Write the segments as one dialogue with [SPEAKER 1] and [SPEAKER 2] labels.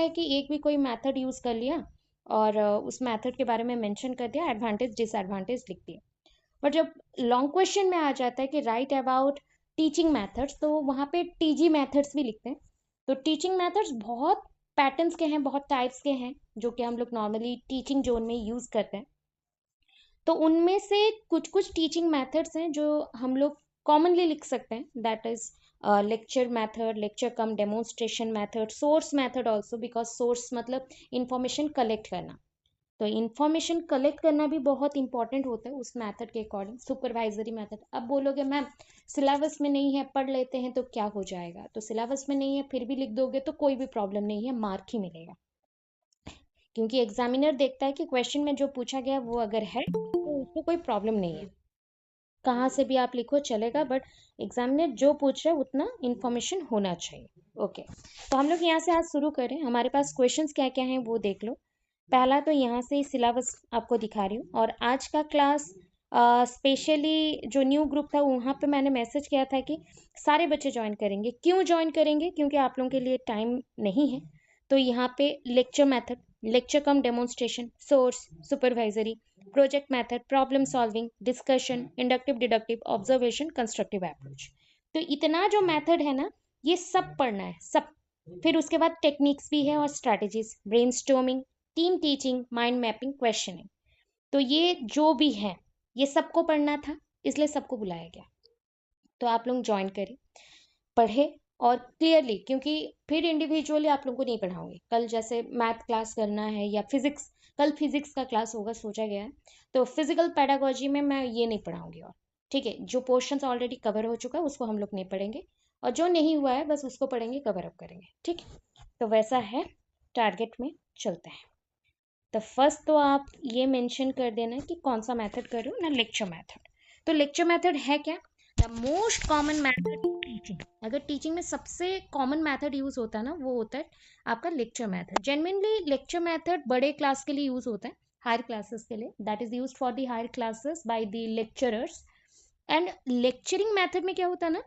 [SPEAKER 1] है कि एक भी कोई मेथड यूज कर लिया और उस मेथड के बारे में मेंशन कर दिया, एडवांटेज डिसएडवांटेज लिख दिया। बट जब लॉन्ग क्वेश्चन में आ जाता है कि राइट अबाउट टीचिंग मेथड्स, तो वहाँ पे टीजी मेथड्स भी लिखते हैं। तो टीचिंग मेथड्स बहुत पैटर्न्स के हैं, बहुत टाइप्स के हैं, जो कि हम लोग नॉर्मली टीचिंग जोन में यूज करते हैं। तो उनमें से कुछ कुछ टीचिंग मेथड्स हैं जो हम लोग कॉमनली लिख सकते हैं। That is lecture method, lecture cum demonstration method, source method also, because source मतलब इंफॉर्मेशन कलेक्ट करना। तो इंफॉर्मेशन कलेक्ट करना भी बहुत इंपॉर्टेंट होता है उस मेथड के अकॉर्डिंग। सुपरवाइजरी मेथड, अब बोलोगे मैम सिलेबस में नहीं है, पढ़ लेते हैं तो क्या हो जाएगा, तो सिलेबस में नहीं है फिर भी लिख दोगे तो कोई भी प्रॉब्लम नहीं है, मार्क ही मिलेगा। क्योंकि एग्जामिनर देखता है कि क्वेश्चन में जो पूछा गया वो अगर है तो उसको कोई प्रॉब्लम नहीं है, कहाँ से भी आप लिखो चलेगा, बट एग्जामिनर जो पूछ रहा है उतना इंफॉर्मेशन होना चाहिए। ओके, तो हम लोग यहाँ से आज शुरू करें। हमारे पास क्वेश्चंस क्या क्या हैं वो देख लो। पहला तो यहाँ से सिलेबस आपको दिखा रही हूँ, और आज का क्लास स्पेशली जो न्यू ग्रुप था वहाँ पे मैंने मैसेज किया था कि सारे बच्चे ज्वाइन करेंगे। क्यों ज्वाइन करेंगे? क्योंकि आप लोगों के लिए टाइम नहीं है। तो यहाँ पे lecture method, lecture cum demonstration, source, supervisory, project method, problem solving, discussion, inductive deductive, observation, constructive approach. तो इतना जो मेथड है ना, ये सब पढ़ना है, सब। फिर उसके बाद टेक्निक्स भी है और strategies, brainstorming, team teaching, mind mapping, questioning. तो ये जो भी है ये सबको पढ़ना था, इसलिए सबको बुलाया गया। तो आप लोग ज्वाइन करें, पढ़े और क्लियरली, क्योंकि फिर इंडिविजुअली आप लोगों को नहीं पढ़ाऊंगी। कल जैसे मैथ क्लास करना है या फिजिक्स, कल फिजिक्स का क्लास होगा सोचा गया है, तो फिजिकल पेडागोजी में मैं ये नहीं पढ़ाऊंगी। और ठीक है, जो पोर्शंस ऑलरेडी कवर हो चुका है उसको हम लोग नहीं पढ़ेंगे, और जो नहीं हुआ है बस उसको पढ़ेंगे, कवर अप करेंगे। ठीक है, तो वैसा है, टारगेट में चलते हैं। तो फर्स्ट तो आप ये मेंशन कर देना कि कौन सा मेथड कर रहे हो ना, लेक्चर मेथड। तो लेक्चर मेथड है क्या? The most common method in teaching. अगर टीचिंग में सबसे कॉमन मेथड यूज होता है ना, वो होता है आपका lecture method. Genuinely lecture method बड़े क्लास के लिए यूज होता है, हायर क्लासेस के लिए। That is used for the higher classes by the lecturers. And lecturing method में क्या होता है ना,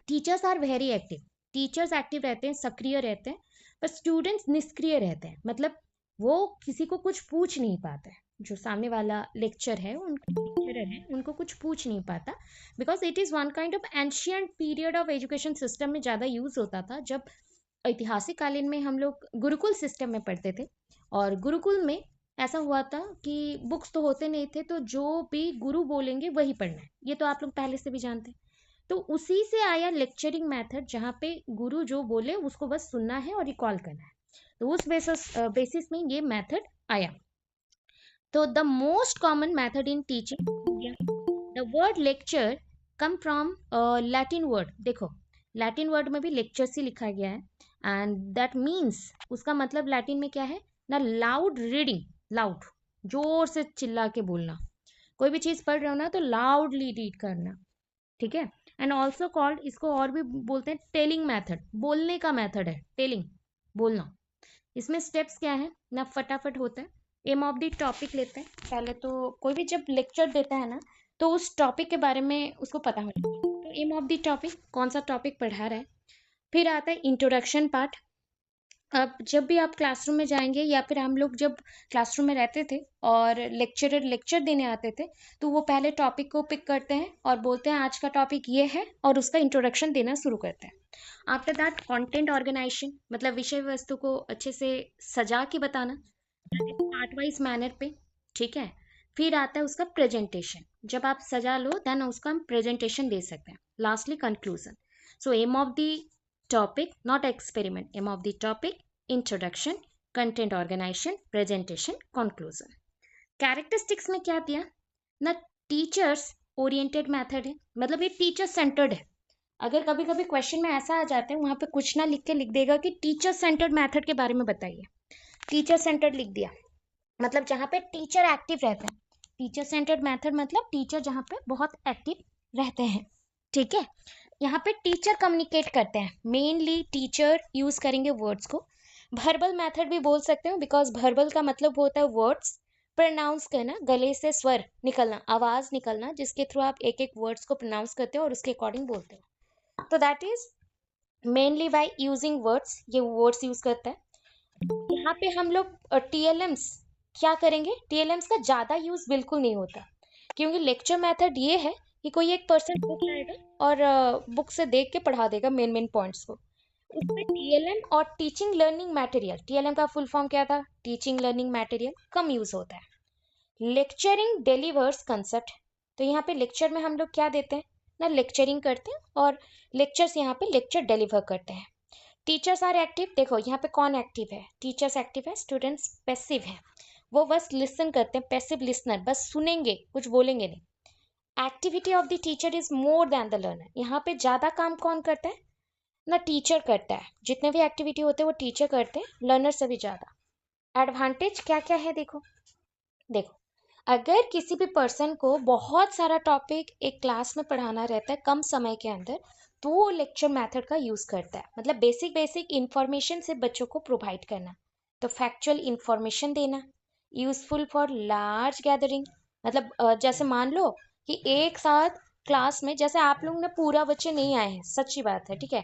[SPEAKER 1] teachers are very active, teachers active रहते हैं, सक्रिय रहते हैं, पर स्टूडेंट्स निष्क्रिय रहते हैं। मतलब वो किसी को कुछ पूछ नहीं पाते हैं। जो सामने वाला लेक्चर है, लेक्चरर है, उनको कुछ पूछ नहीं पाता, because it is one kind of ancient period of education system में ज़्यादा यूज होता था। जब ऐतिहासिक कालीन में हम लोग गुरुकुल सिस्टम में पढ़ते थे, और गुरुकुल में ऐसा हुआ था कि बुक्स तो होते नहीं थे, तो जो भी गुरु बोलेंगे वही पढ़ना है। ये तो आप लोग पहले से भी जानते हैं। तो उसी से आया लेक्चरिंग मेथड, जहाँ पे गुरु जो बोले उसको बस सुनना है और रिकॉल करना है। तो उस बेसिस में ये मेथड आया। तो the most common method in teaching, the word lecture come from Latin word. देखो, लैटिन वर्ड में भी लेक्चर से लिखा गया है, एंड दैट मीन्स, उसका मतलब लैटिन में क्या है ना, लाउड रीडिंग, लाउड, जोर से चिल्ला के बोलना। कोई भी चीज पढ़ रहे हो ना तो लाउडली रीड करना, ठीक है। एंड ऑल्सो कॉल्ड, इसको और भी बोलते हैं टेलिंग मेथड, बोलने का मेथड है टेलिंग, बोलना। इसमें स्टेप्स क्या है ना, फटाफट होता है। एम ऑफ द टॉपिक लेते हैं पहले। तो कोई भी जब लेक्चर देता है ना, तो उस टॉपिक के बारे में उसको पता होना चाहिए। तो एम ऑफ द टॉपिक, कौन सा टॉपिक पढ़ा रहा है। फिर आता है इंट्रोडक्शन पार्ट। अब जब भी आप क्लासरूम में जाएंगे, या फिर हम लोग जब क्लासरूम में रहते थे और लेक्चरर लेक्चर देने आते थे, तो वो पहले टॉपिक को पिक करते हैं और बोलते हैं आज का टॉपिक ये है, और उसका इंट्रोडक्शन देना शुरू करते हैं। आफ्टर दैट कंटेंट ऑर्गेनाइजेशन, मतलब विषय वस्तु को अच्छे से सजा के बताना, पार्ट वाइज मैनर पे, ठीक है। फिर आता है उसका प्रेजेंटेशन। जब आप सजा लो देन उसका हम प्रेजेंटेशन दे सकते हैं। Lastly conclusion. So aim of the topic, not experiment, aim of the topic, introduction, content organisation, presentation, conclusion. Characteristics में क्या दिया ना, टीचर्स ओरिएंटेड मेथड है, मतलब ये टीचर सेंटर्ड है। अगर कभी कभी क्वेश्चन में ऐसा आ जाता है, वहां पे कुछ ना लिख के लिख देगा कि टीचर सेंटर्ड मेथड के बारे में बताइए, टीचर सेंटर्ड लिख दिया, मतलब जहाँ पे टीचर एक्टिव रहते हैं। टीचर सेंटर्ड मेथड मतलब टीचर जहाँ पे बहुत एक्टिव रहते हैं, ठीक है। यहाँ पे टीचर कम्युनिकेट करते हैं, मेनली टीचर यूज करेंगे वर्ड्स को। वर्बल मेथड भी बोल सकते हो, बिकॉज वर्बल का मतलब होता है वर्ड्स प्रोनाउंस करना, गले से स्वर निकलना, आवाज निकलना, जिसके थ्रू आप एक एक वर्ड्स को प्रोनाउंस करते हो और उसके अकॉर्डिंग बोलते हो। तो that is mainly by using words, ये वर्ड्स यूज करता है। यहाँ पे हम लोग टीएलएम्स क्या करेंगे, टीएलएम्स का ज्यादा यूज बिल्कुल नहीं होता, क्योंकि लेक्चर मेथड ये है कि कोई एक पर्सन बुक लाएगा और बुक से देख के पढ़ा देगा मेन मेन पॉइंट्स को। उसमें टीएलएम और टीचिंग लर्निंग मटेरियल, टीएलएम का फुल फॉर्म क्या था, टीचिंग लर्निंग मटेरियल, कम यूज होता है। लेक्चरिंग डिलीवर्स कंसेप्ट, तो यहाँ पे लेक्चर में हम लोग क्या देते हैं ना, लेक्चरिंग करते हैं, और लेक्चर्स यहाँ पे लेक्चर डिलीवर करते हैं। टीचर्स आर एक्टिव, देखो यहाँ पे कौन एक्टिव है, टीचर्स एक्टिव है, स्टूडेंट्स पैसिव है, वो बस लिसन करते हैं, पैसिव लिसनर, बस सुनेंगे, कुछ बोलेंगे नहीं। Activity of the teacher is more than the learner, यहाँ पे ज्यादा काम कौन करता है ना, टीचर करता है, जितने भी एक्टिविटी होते हैं वो टीचर करते हैं, लर्नर से भी ज्यादा। एडवांटेज क्या क्या है देखो, देखो अगर किसी भी पर्सन को बहुत सारा टॉपिक एक क्लास में पढ़ाना रहता है कम समय के अंदर, तो वो लेक्चर मेथड का यूज करता है, मतलब बेसिक बेसिक इंफॉर्मेशन से बच्चों को प्रोवाइड करना, तो फैक्चुअल इंफॉर्मेशन देना। यूजफुल फॉर लार्ज गैदरिंग, मतलब जैसे मान लो कि एक साथ क्लास में, जैसे आप लोग ने पूरा बच्चे नहीं आए हैं, सच्ची बात है, ठीक है,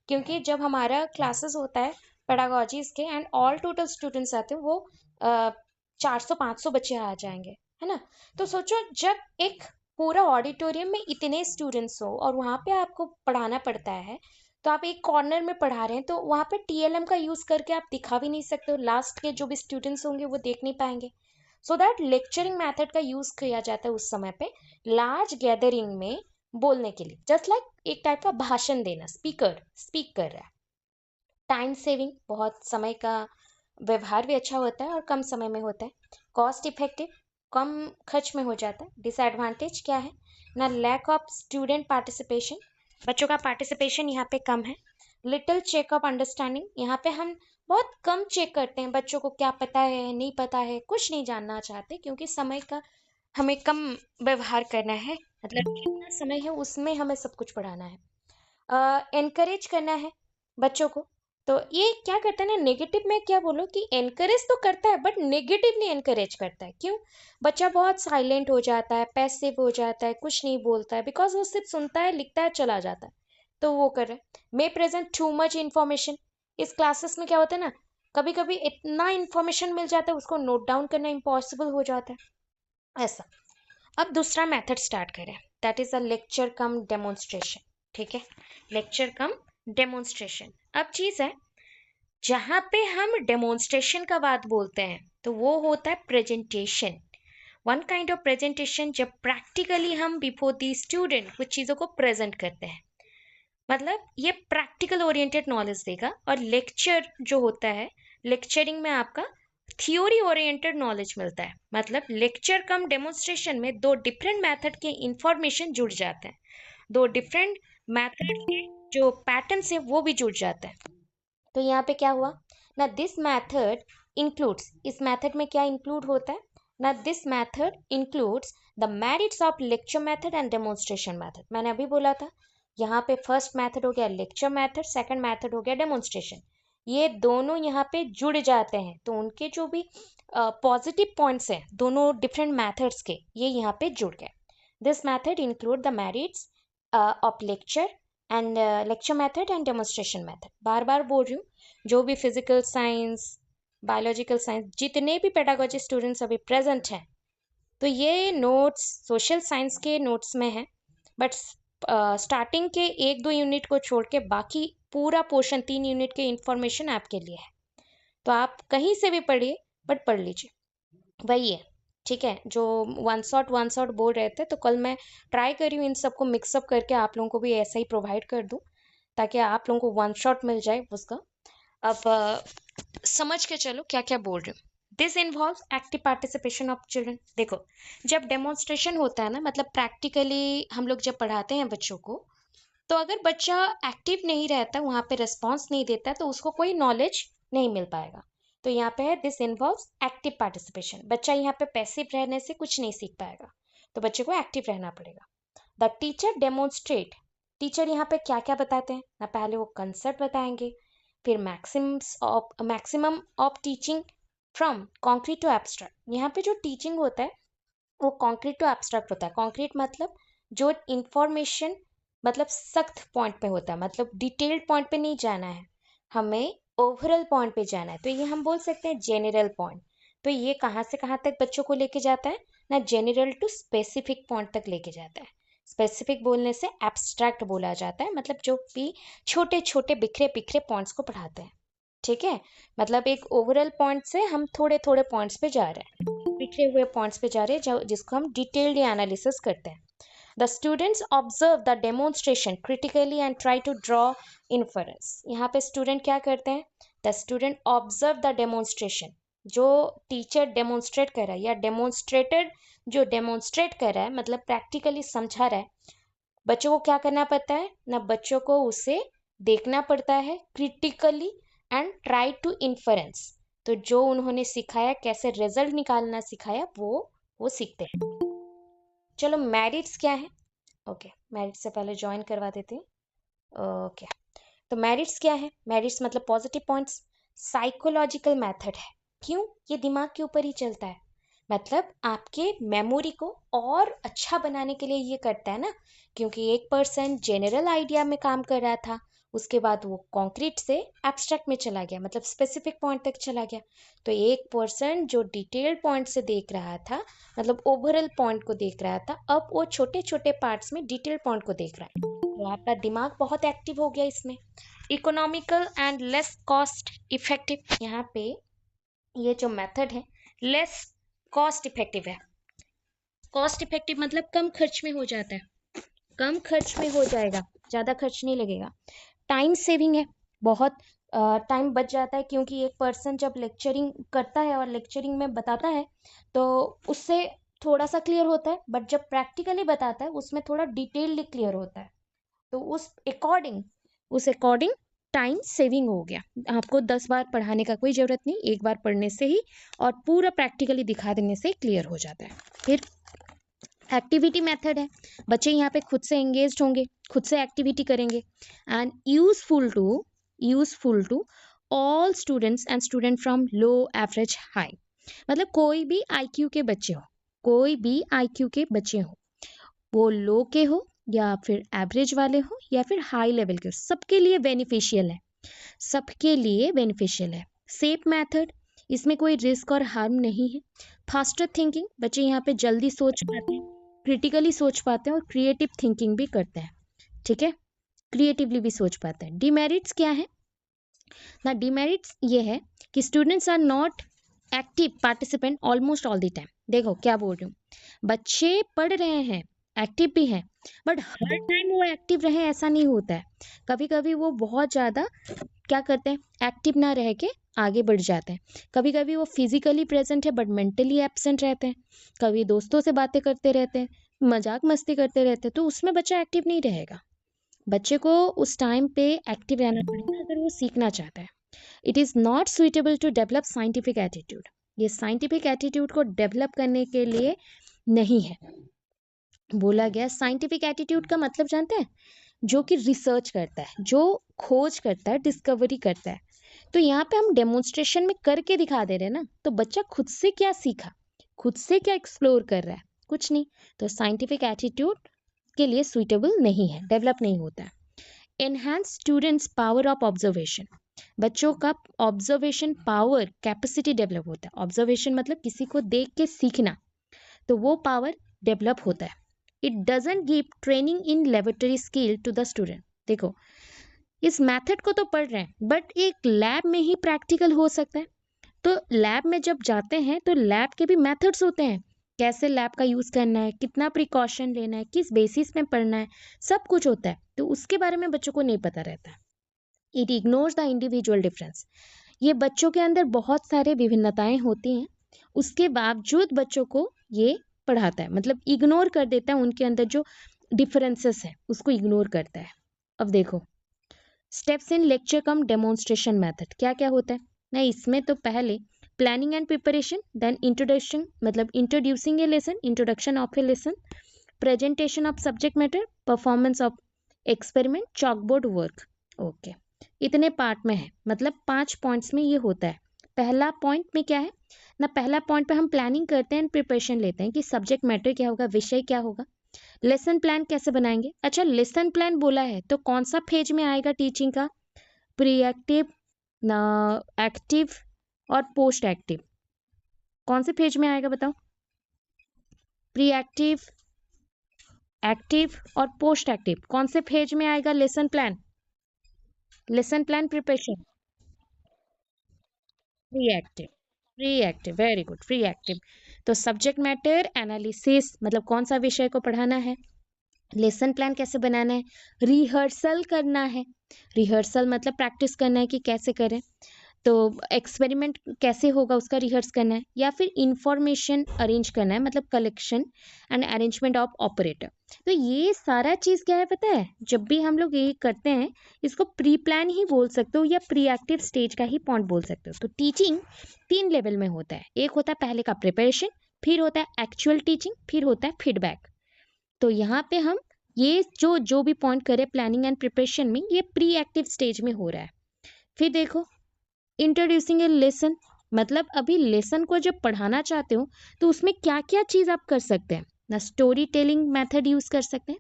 [SPEAKER 1] क्योंकि जब हमारा क्लासेस होता है पेडागोजीज के एंड ऑल टोटल स्टूडेंट्स आते हैं, वो 400-500 बच्चे आ जाएंगे, है ना। तो सोचो जब एक पूरा ऑडिटोरियम में इतने स्टूडेंट्स हो और वहां पे आपको पढ़ाना पड़ता है, तो आप एक कॉर्नर में पढ़ा रहे हैं, तो वहां पे टीएलएम का यूज करके आप दिखा भी नहीं सकते हो, लास्ट के जो भी स्टूडेंट्स होंगे वो देख नहीं पाएंगे। सो दैट लेक्चरिंग मेथड का यूज किया जाता है उस समय पे लार्ज गैदरिंग में बोलने के लिए, जस्ट लाइक एक टाइप का भाषण देना, स्पीकर स्पीक कर रहा है। टाइम सेविंग, बहुत समय का व्यवहार भी अच्छा होता है और कम समय में होता है। कॉस्ट इफेक्टिव, कम खर्च में हो जाता है। डिसएडवांटेज क्या है ना, लैक ऑफ स्टूडेंट पार्टिसिपेशन, बच्चों का पार्टिसिपेशन यहाँ पे कम है। लिटिल चेक ऑफ अंडरस्टैंडिंग, यहाँ पे हम बहुत कम चेक करते हैं बच्चों को क्या पता है नहीं पता है, कुछ नहीं जानना चाहते, क्योंकि समय का हमें कम व्यवहार करना है, मतलब जितना समय है उसमें हमें सब कुछ पढ़ाना है। एनकरेज करना है बच्चों को, तो ये क्या करता है ना, नेगेटिव में क्या बोलो कि एनकरेज तो करता है बट नेगेटिवली एनकरेज करता है। क्यों, बच्चा बहुत साइलेंट हो जाता है, पैसिव हो जाता है, कुछ नहीं बोलता है, बिकॉज वो सिर्फ सुनता है, लिखता है, चला जाता है, तो वो कर रहा है। मे प्रेजेंट टू मच इन्फॉर्मेशन, इस क्लासेस में क्या होता है ना, कभी कभी इतना इन्फॉर्मेशन मिल जाता है उसको नोट डाउन करना इम्पॉसिबल हो जाता है, ऐसा। अब दूसरा मेथड स्टार्ट करें, that is a lecture cum demonstration, ठीक है, लेक्चर कम डेमोन्स्ट्रेशन। अब चीज है, जहां पे हम डेमोन्स्ट्रेशन का बात बोलते हैं तो वो होता है presentation, one kind of presentation, जब प्रैक्टिकली हम बिफोर दी स्टूडेंट कुछ चीजों को प्रेजेंट करते हैं, मतलब ये प्रैक्टिकल ओरिएंटेड नॉलेज देगा। और लेक्चर जो होता है, लेक्चरिंग में आपका थ्योरी ओरिएंटेड नॉलेज मिलता है, मतलब लेक्चर कम डेमोन्स्ट्रेशन में दो डिफरेंट मेथड के इंफॉर्मेशन जुड़ जाते हैं, दो डिफरेंट मेथड के जो पैटर्न्स है वो भी जुड़ जाता है। तो यहाँ पे क्या हुआ ना, दिस मेथड इंक्लूड्स, इस मेथड में क्या इंक्लूड होता है ना, this method includes the merits of lecture method and demonstration method. मैंने अभी बोला था, यहाँ पे फर्स्ट मेथड हो गया लेक्चर मेथड, सेकंड मेथड हो गया डेमोन्स्ट्रेशन, ये दोनों यहाँ पे जुड़ जाते हैं, तो उनके जो भी पॉजिटिव पॉइंट्स हैं दोनों डिफरेंट मेथड्स के, ये यहाँ पे जुड़ गए। This method include the merits of lecture and lecture method and demonstration method. बार बार बोल रही हूँ, जो भी फिजिकल साइंस, बायोलॉजिकल साइंस, जितने भी पेडागोजी स्टूडेंट्स अभी प्रेजेंट हैं, तो ये नोट्स सोशल साइंस के नोट्स में है, बट स्टार्टिंग के 1-2 यूनिट को छोड़ के बाकी पूरा पोर्शन 3 यूनिट के इंफॉर्मेशन आपके लिए है, तो आप कहीं से भी पढ़िए बट पढ़ लीजिए, वही है, ठीक है। जो वन शॉट बोल रहे थे, तो कल मैं ट्राई करी हूँ इन सबको मिक्सअप करके आप लोगों को भी ऐसा ही प्रोवाइड कर दूँ, ताकि आप लोगों को वन शॉट मिल जाए उसका। अब समझ के चलो क्या क्या बोल रही हूँ। This involve active participation of children, देखो जब डेमोन्स्ट्रेशन होता है ना, मतलब प्रैक्टिकली हम लोग जब पढ़ाते हैं बच्चों को, तो अगर बच्चा एक्टिव नहीं रहता, वहां पे रिस्पॉन्स नहीं देता, तो उसको कोई नॉलेज नहीं मिल पाएगा। तो यहाँ पे है दिस इन्वॉल्व्स एक्टिव पार्टिसिपेशन, बच्चा यहाँ पे पैसिव रहने से कुछ नहीं सीख पाएगा, तो बच्चे को एक्टिव रहना पड़ेगा। द टीचर डेमोन्स्ट्रेट, टीचर यहाँ पे क्या क्या बताते हैं ना, पहले वो कंसेप्ट बताएंगे, फिर maximum of teaching from concrete to abstract, यहाँ पे जो टीचिंग होता है वो कॉन्क्रीट टू एब्स्ट्रैक्ट होता है। कॉन्क्रीट मतलब जो इंफॉर्मेशन, मतलब सख्त पॉइंट पे होता है, मतलब डिटेल्ड पॉइंट पे नहीं जाना है हमें, ओवरऑल पॉइंट पे जाना है तो ये हम बोल सकते हैं जेनरल पॉइंट। तो ये कहाँ से कहाँ तक बच्चों को लेके जाता है ना, जेनरल टू स्पेसिफिक पॉइंट तक लेके जाता है। स्पेसिफिक बोलने से एब्स्ट्रैक्ट बोला जाता है, मतलब जो भी छोटे छोटे बिखरे बिखरे पॉइंट्स को पढ़ाते हैं। ठीक है, मतलब एक ओवरऑल पॉइंट से हम थोड़े थोड़े पॉइंट्स पे जा रहे हैं, बिखरे हुए पॉइंट्स पे जा रहे हैं जिसको हम डिटेल्ड एनालिसिस करते हैं। The students observe the demonstration critically and try to draw inference। यहाँ पे स्टूडेंट क्या करते हैं, the student observe the demonstration, जो टीचर डेमोन्स्ट्रेट कर रहा है या डेमोन्स्ट्रेटेड जो डेमोन्स्ट्रेट कर रहा है मतलब प्रैक्टिकली समझा रहा है, बच्चों को क्या करना पड़ता है ना, बच्चों को उसे देखना पड़ता है critically and try to inference. तो जो उन्होंने सिखाया, कैसे रिजल्ट निकालना सिखाया, वो सीखते हैं। चलो मेरिट्स क्या है, ओके मेरिट्स से पहले ज्वाइन करवा देते हैं। ओके, तो मेरिट्स क्या है, मेरिट्स मतलब पॉजिटिव पॉइंट्स, साइकोलॉजिकल मेथड है। क्यों, ये दिमाग के ऊपर ही चलता है, मतलब आपके मेमोरी को और अच्छा बनाने के लिए ये करता है ना, क्योंकि एक पर्सन जनरल आइडिया में काम कर रहा था, उसके बाद वो कॉन्क्रीट से एब्स्ट्रैक्ट में चला गया, मतलब स्पेसिफिक पॉइंट तक चला गया। तो एक पर्सन जो डिटेल्ड पॉइंट से देख रहा था, मतलब ओवरऑल पॉइंट को देख रहा था, अब वो छोटे छोटे पार्ट्स में डिटेल पॉइंट को देख रहा है। तो आपका दिमाग बहुत एक्टिव हो गया इसमें। Economical and less cost effective, यहाँ पे ये जो मेथड है लेस कॉस्ट इफेक्टिव है। कॉस्ट इफेक्टिव मतलब कम खर्च में हो जाता है, कम खर्च में हो जाएगा, ज़्यादा खर्च नहीं लगेगा। टाइम सेविंग है, बहुत टाइम बच जाता है, क्योंकि एक पर्सन जब लेक्चरिंग करता है और लेक्चरिंग में बताता है तो उससे थोड़ा सा क्लियर होता है, बट जब प्रैक्टिकली बताता है उसमें थोड़ा डिटेल्ड क्लियर होता है। तो उस अकॉर्डिंग टाइम सेविंग हो गया। आपको 10 बार पढ़ाने का कोई ज़रूरत नहीं, एक बार पढ़ने से ही और पूरा प्रैक्टिकली दिखा देने से क्लियर हो जाता है। फिर एक्टिविटी मेथड है, बच्चे यहाँ पे खुद से एंगेज्ड होंगे, खुद से एक्टिविटी करेंगे। And useful to all students and student from low average high, मतलब कोई भी आईक्यू के बच्चे हो, कोई भी आईक्यू के बच्चे हो, वो लो के हो या फिर एवरेज वाले हो या फिर हाई लेवल के हो, सबके लिए बेनिफिशियल है, सबके लिए बेनिफिशियल है। सेफ मेथड, इसमें कोई रिस्क और हार्म नहीं है। फास्टर थिंकिंग, बच्चे यहाँ पे जल्दी सोच पाते हैं, क्रिटिकली सोच पाते हैं और क्रिएटिव थिंकिंग भी करते हैं। ठीक है, क्रिएटिवली भी सोच पाते हैं। डिमेरिट्स क्या है ना, डिमेरिट्स ये है कि students are not active participant almost all the time. देखो क्या बोल रही हूँ, बच्चे पढ़ रहे हैं, एक्टिव भी हैं, बट हर टाइम वो एक्टिव रहे ऐसा नहीं होता है। कभी कभी वो बहुत ज़्यादा क्या करते हैं, एक्टिव ना रह के आगे बढ़ जाते हैं। कभी कभी वो फिजिकली प्रेजेंट है बट मेंटली एब्सेंट रहते हैं। कभी दोस्तों से बातें करते रहते हैं, मजाक मस्ती करते रहते हैं, तो उसमें बच्चा एक्टिव नहीं रहेगा। बच्चे को उस टाइम पे एक्टिव रहना पड़ेगा अगर वो सीखना चाहता है। It is not suitable to develop scientific attitude, ये साइंटिफिक एटीट्यूड को डेवलप करने के लिए नहीं है। बोला गया साइंटिफिक एटीट्यूड का मतलब जानते हैं, जो कि रिसर्च करता है, जो खोज करता है, डिस्कवरी करता है। तो यहाँ पे हम डेमोन्स्ट्रेशन में करके दिखा दे रहे हैं ना, तो बच्चा खुद से क्या सीखा, खुद से क्या एक्सप्लोर कर रहा है, कुछ नहीं। तो साइंटिफिक एटीट्यूड के लिए सुइटेबल नहीं है, डेवलप नहीं होता है। Enhance students power of observation, बच्चों का ऑब्जर्वेशन पावर कैपेसिटी डेवलप होता है। ऑब्जर्वेशन मतलब किसी को देख के सीखना, तो वो पावर डेवलप होता है। It doesn't give training in laboratory skill to the student. देखो इस मेथड को तो पढ़ रहे हैं बट एक लैब में ही प्रैक्टिकल हो सकता है। तो लैब में जब जाते हैं तो लैब के भी मेथड्स होते हैं, कैसे लैब का यूज़ करना है, कितना प्रिकॉशन लेना है, किस बेसिस में पढ़ना है, सब कुछ होता है। तो उसके बारे में बच्चों को नहीं पता रहता है। It ignores the individual difference, ये बच्चों के अंदर बहुत सारे विभिन्नताएं होती हैं, उसके बावजूद बच्चों को ये पढ़ाता है, मतलब इग्नोर कर देता है उनके अंदर जो डिफरेंसेस है उसको इग्नोर करता है। अब देखो steps in lecture cum demonstration method क्या क्या होता है ना, इसमें तो पहले planning and preparation, then introduction मतलब introducing a lesson, introduction of a lesson, presentation of subject matter, performance of experiment, chalkboard work. Okay, इतने पार्ट में है, मतलब 5 पॉइंट्स में ये होता है। पहला पॉइंट में क्या है ना, पहला पॉइंट पे हम प्लानिंग करते हैं, प्रिपरेशन लेते हैं कि सब्जेक्ट मैटर क्या होगा, विषय क्या होगा, लेसन प्लान कैसे बनाएंगे। अच्छा लेसन प्लान बोला है तो कौन सा फेज में आएगा टीचिंग का, प्रिएक्टिव ना एक्टिव और पोस्ट एक्टिव, कौन से पेज में आएगा बताओ? प्री एक्टिव, एक्टिव और पोस्ट एक्टिव कौन से पेज में आएगा? Lesson plan, lesson plan preparation. Pre active, pre active, very good, pre active. तो सब्जेक्ट मैटर एनालिसिस मतलब कौन सा विषय को पढ़ाना है, लेसन प्लान कैसे बनाना है, रिहर्सल करना है, रिहर्सल मतलब प्रैक्टिस करना है कि कैसे करें, तो एक्सपेरिमेंट कैसे होगा उसका रिहर्स करना है, या फिर इंफॉर्मेशन अरेंज करना है मतलब collection and arrangement of operator. तो ये सारा चीज क्या है पता है, जब भी हम लोग ये करते हैं इसको प्री प्लान ही बोल सकते हो या प्री एक्टिव स्टेज का ही पॉइंट बोल सकते हो। तो टीचिंग 3 लेवल में होता है, एक होता है पहले का प्रिपरेशन, फिर होता है एक्चुअल टीचिंग, फिर होता है फीडबैक। तो यहाँ पे हम ये जो जो भी पॉइंट करें प्लानिंग एंड प्रिपरेशन में, ये प्री एक्टिव स्टेज में हो रहा है। फिर देखो इंट्रोड्यूसिंग ए लेसन, मतलब अभी लेसन को जब पढ़ाना चाहते हो तो उसमें क्या क्या चीज आप कर सकते हैं ना, स्टोरी टेलिंग मेथड यूज कर सकते हैं,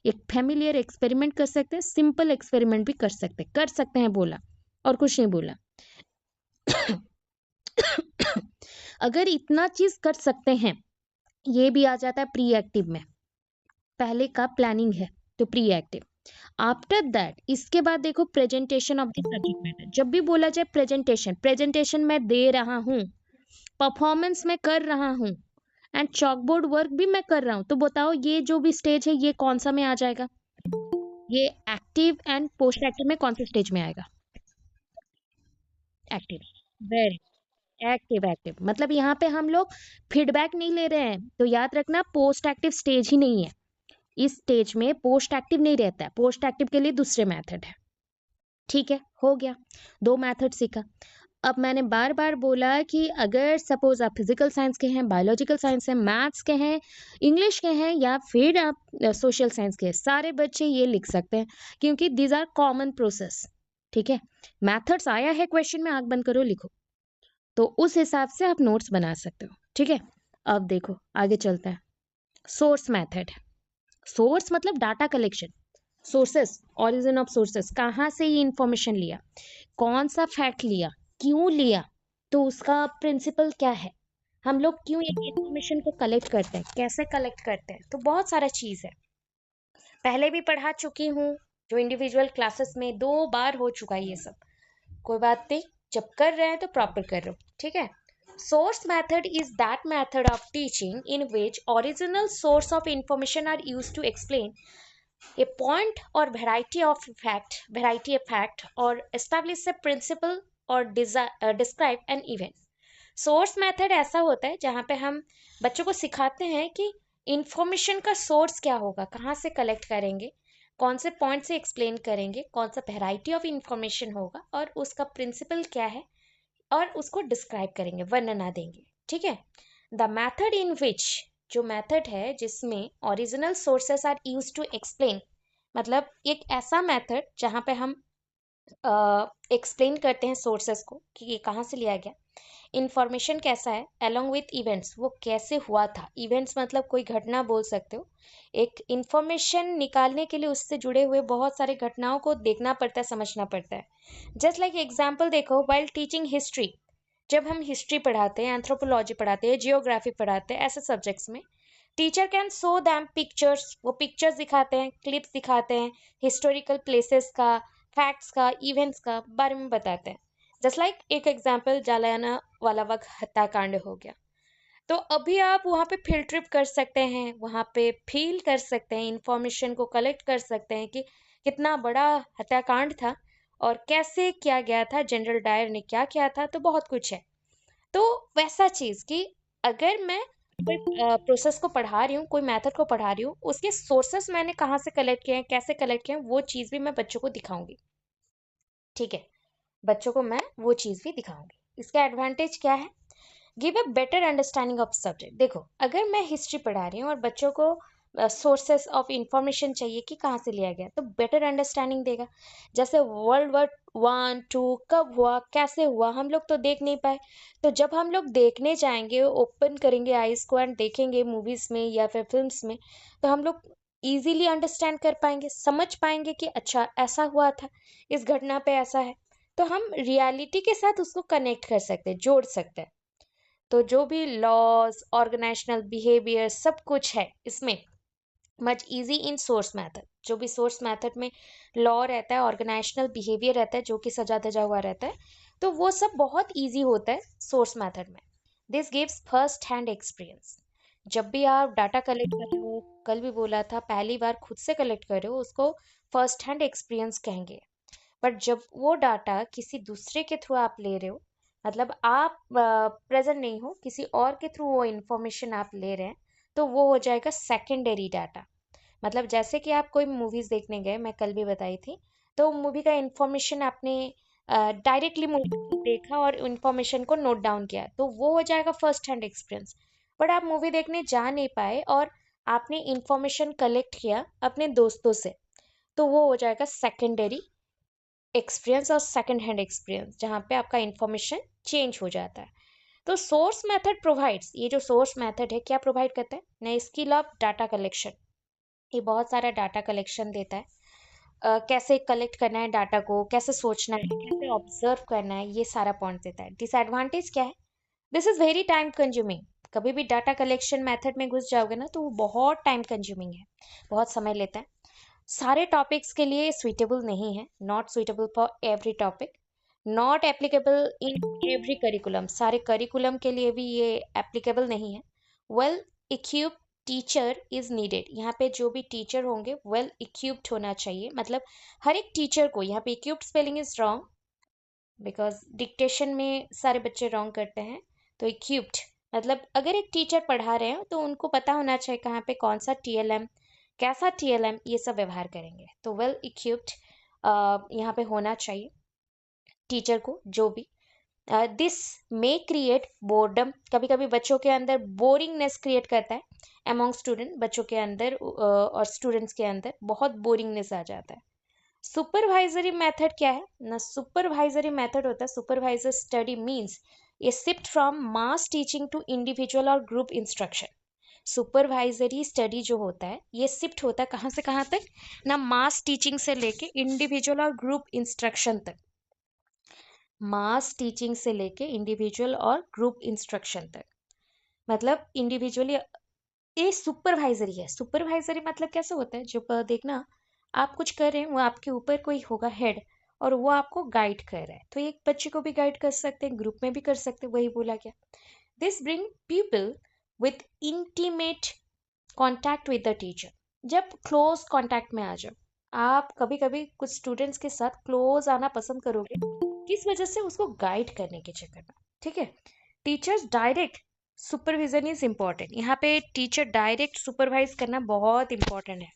[SPEAKER 1] एक फेमिलियर एक्सपेरिमेंट कर सकते हैं, सिंपल एक्सपेरिमेंट भी कर सकते हैं बोला और कुछ नहीं बोला। अगर इतना चीज कर सकते हैं, ये भी आ जाता है प्री एक्टिव में, पहले का प्लानिंग है तो प्री एक्टिव। आफ्टर दैट इसके बाद देखो presentation of the subject matter, जब भी बोला जाए प्रेजेंटेशन, प्रेजेंटेशन मैं दे रहा हूँ, परफॉर्मेंस मैं कर रहा हूँ एंड चॉकबोर्ड वर्क भी मैं कर रहा हूँ, तो बताओ ये जो भी स्टेज है ये कौन सा में आ जाएगा? ये एक्टिव एंड पोस्ट एक्टिव में कौन से स्टेज में आएगा? एक्टिव, वेरी एक्टिव, एक्टिव मतलब यहाँ पे हम लोग फीडबैक नहीं ले रहे हैं, तो याद रखना पोस्ट एक्टिव स्टेज ही नहीं है, इस स्टेज में पोस्ट एक्टिव नहीं रहता है, पोस्ट एक्टिव के लिए दूसरे मेथड है। ठीक है, हो गया, 2 मेथड सीखा। अब मैंने बार बार बोला कि अगर सपोज आप फिजिकल साइंस के हैं, बायोलॉजिकल साइंस है, मैथ्स के हैं, इंग्लिश के हैं, या फिर आप सोशल साइंस के हैं, सारे बच्चे ये लिख सकते हैं क्योंकि दीज आर कॉमन प्रोसेस। ठीक है, मैथड्स आया है क्वेश्चन में, आंख बंद करो लिखो, तो उस हिसाब से आप नोट्स बना सकते हो। ठीक है, अब देखो आगे चलते हैं। सोर्स मेथड, सोर्स मतलब data collection, sources, origin of sources, कहाँ से ये इंफॉर्मेशन लिया, कौन सा फैक्ट लिया, क्यों लिया, तो उसका प्रिंसिपल क्या है, हम लोग क्यों एक इंफॉर्मेशन को कलेक्ट करते हैं, कैसे कलेक्ट करते हैं, तो बहुत सारा चीज है, पहले भी पढ़ा चुकी हूँ, जो इंडिविजुअल क्लासेस में 2 बार हो चुका है ये सब, कोई बात नहीं, जब कर रहे हैं तो प्रॉपर कर लो। ठीक है, source method is that method of teaching in which original source of information are used to explain a point or variety of fact or establish a principle or describe an event। Source method ऐसा होता है जहाँ पे हम बच्चों को सिखाते हैं कि इंफॉर्मेशन का सोर्स क्या होगा, कहाँ से कलेक्ट करेंगे, कौन से पॉइंट से एक्सप्लेन करेंगे, कौन सा वेराइटी ऑफ इंफॉर्मेशन होगा और उसका प्रिंसिपल क्या है, और उसको डिस्क्राइब करेंगे, वर्णना देंगे। ठीक है, द मैथड इन विच, जो मेथड है जिसमें original sources are use to explain, मतलब एक ऐसा मेथड जहाँ पे हम एक्सप्लेन करते हैं सोर्सेस को कि ये कहाँ से लिया गया, इंफॉर्मेशन कैसा है, अलोंग विथ इवेंट्स, वो कैसे हुआ था, इवेंट्स मतलब कोई घटना बोल सकते हो, एक इंफॉर्मेशन निकालने के लिए उससे जुड़े हुए बहुत सारे घटनाओं को देखना पड़ता है, समझना पड़ता है। जस्ट लाइक एग्जाम्पल देखो, वाइल टीचिंग हिस्ट्री, जब हम हिस्ट्री पढ़ाते हैं, एंथ्रोपोलॉजी पढ़ाते हैं, जियोग्राफी पढ़ाते हैं, ऐसे सब्जेक्ट्स में teacher can show them pictures, वो पिक्चर्स दिखाते हैं, क्लिप्स दिखाते हैं, हिस्टोरिकल प्लेसेस का, फैक्ट्स का, इवेंट्स का बारे में बताते हैं। जस्ट लाइक एक एग्जाम्पल जालियाना वाला बाग हत्याकांड हो गया, तो अभी आप वहाँ पे फील्ड ट्रिप कर सकते हैं, वहाँ पे फील कर सकते हैं, इंफॉर्मेशन को कलेक्ट कर सकते हैं कि कितना बड़ा हत्याकांड था और कैसे किया गया था, जनरल डायर ने क्या किया था, तो बहुत कुछ है। तो वैसा चीज कि अगर मैं कोई प्रोसेस को पढ़ा रही हूँ, कोई मेथड को पढ़ा रही हूँ, उसके सोर्सेस मैंने कहाँ से कलेक्ट किए हैं, कैसे कलेक्ट किए हैं, वो चीज भी मैं बच्चों को दिखाऊंगी। ठीक है, बच्चों को मैं वो चीज भी दिखाऊंगी। इसका एडवांटेज क्या है, give a better understanding of subject. देखो अगर मैं हिस्ट्री पढ़ा रही हूँ और बच्चों को सोर्सेस ऑफ इंफॉर्मेशन चाहिए कि कहाँ से लिया गया, तो बेटर अंडरस्टैंडिंग देगा। जैसे वर्ल्ड वॉर 1 2 कब हुआ, कैसे हुआ, हम लोग तो देख नहीं पाए, तो जब हम लोग देखने जाएंगे, ओपन करेंगे आईज को एंड देखेंगे मूवीज में या फिर फिल्म्स में, तो हम लोग इजीली अंडरस्टैंड कर पाएंगे, समझ पाएंगे कि अच्छा ऐसा हुआ था, इस घटना पे ऐसा है। तो हम रियलिटी के साथ उसको कनेक्ट कर सकते हैं, जोड़ सकते हैं। तो जो भी लॉज, ऑर्गेनाइजेशनल बिहेवियर, सब कुछ है इसमें much easy in source method. जो भी सोर्स मेथड में लॉ रहता है, ऑर्गेनाइजेशनल बिहेवियर रहता है, जो कि सजा धजा हुआ रहता है, तो वो सब बहुत इजी होता है सोर्स मेथड में। This gives first hand experience. जब भी आप डाटा कलेक्ट कर रहे हो, कल भी बोला था, पहली बार खुद से कलेक्ट कर रहे हो, उसको फर्स्ट हैंड एक्सपीरियंस कहेंगे। बट जब वो डाटा किसी दूसरे के थ्रू आप ले रहे हो, मतलब आप प्रेजेंट नहीं हो, किसी और के थ्रू वो इंफॉर्मेशन आप ले रहे हैं, तो वो हो जाएगा सेकेंडरी डाटा। मतलब जैसे कि आप कोई मूवीज देखने गए, मैं कल भी बताई थी, तो मूवी का इंफॉर्मेशन आपने डायरेक्टली मूवी देखा और इंफॉर्मेशन को नोट डाउन किया, तो वो हो जाएगा फर्स्ट हैंड एक्सपीरियंस। बट आप मूवी देखने जा नहीं पाए और आपने इंफॉर्मेशन कलेक्ट किया अपने दोस्तों से, तो वो हो जाएगा सेकेंडरी एक्सपीरियंस और सेकंड हैंड एक्सपीरियंस, जहाँ पे आपका इंफॉर्मेशन चेंज हो जाता है। तो सोर्स मेथड प्रोवाइड्स, ये जो सोर्स मेथड है क्या प्रोवाइड करता है? नए स्किल ऑफ डाटा कलेक्शन। ये बहुत सारा डाटा कलेक्शन देता है। कैसे कलेक्ट करना है डाटा को, कैसे सोचना है, कैसे ऑब्जर्व करना है, ये सारा पॉइंट देता है। डिसएडवांटेज क्या है? This is very time consuming. कभी भी डाटा कलेक्शन मेथड में घुस जाओगे ना, तो वो बहुत टाइम कंज्यूमिंग है, बहुत समय लेता है। सारे टॉपिक्स के लिए सुइटेबल नहीं है, not suitable for every topic, not applicable in every curriculum, सारे करिकुलम के लिए भी ये एप्लीकेबल नहीं है। Well equipped teacher is needed. यहाँ पे जो भी टीचर होंगे वेल इक्विप्ड होना चाहिए। मतलब हर एक टीचर को, यहाँ पे equipped spelling is wrong, because dictation में सारे बच्चे रॉन्ग करते हैं। तो इक्विप्ड मतलब अगर एक टीचर पढ़ा रहे हो तो उनको पता होना चाहिए कहाँ पे कौन सा टीएलएम, कैसा टीएलएम, ये सब व्यवहार करेंगे। तो वेल इक्विप्ड यहाँ पे होना चाहिए टीचर को, जो भी। दिस मे क्रिएट बोर्डम, कभी कभी बच्चों के अंदर बोरिंगनेस क्रिएट करता है अमॉन्ग स्टूडेंट, बच्चों के अंदर और स्टूडेंट्स के अंदर बहुत बोरिंगनेस आ जाता है। सुपरवाइजरी मेथड क्या है ना? सुपरवाइजरी मेथड होता है, सुपरवाइजर स्टडी मींस ये shift from mass teaching to individual और ग्रुप इंस्ट्रक्शन। सुपरवाइजरी स्टडी जो होता है ये शिफ्ट होता है कहाँ से कहाँ तक ना? मास टीचिंग से लेके इंडिविजुअल और ग्रुप इंस्ट्रक्शन तक। मास टीचिंग से लेके इंडिविजुअल और ग्रुप इंस्ट्रक्शन तक, मतलब इंडिविजुअली। ये सुपरवाइजरी है। सुपरवाइजरी मतलब कैसे होता है? जो देखना आप कुछ कर रहे हैं, वो आपके ऊपर कोई होगा हेड, और वो आपको गाइड कर रहा है। तो एक बच्चे को भी गाइड कर सकते हैं, ग्रुप में भी कर सकते हैं, वही बोला गया। This bring people with intimate contact with the teacher. जब क्लोज कॉन्टैक्ट में आ जाओ, आप कभी कभी कुछ स्टूडेंट्स के साथ क्लोज आना पसंद करोगे, किस वजह से? उसको गाइड करने के चक्कर में, ठीक है। Teachers direct supervision is important. यहाँ पे टीचर डायरेक्ट सुपरवाइज करना बहुत इंपॉर्टेंट है।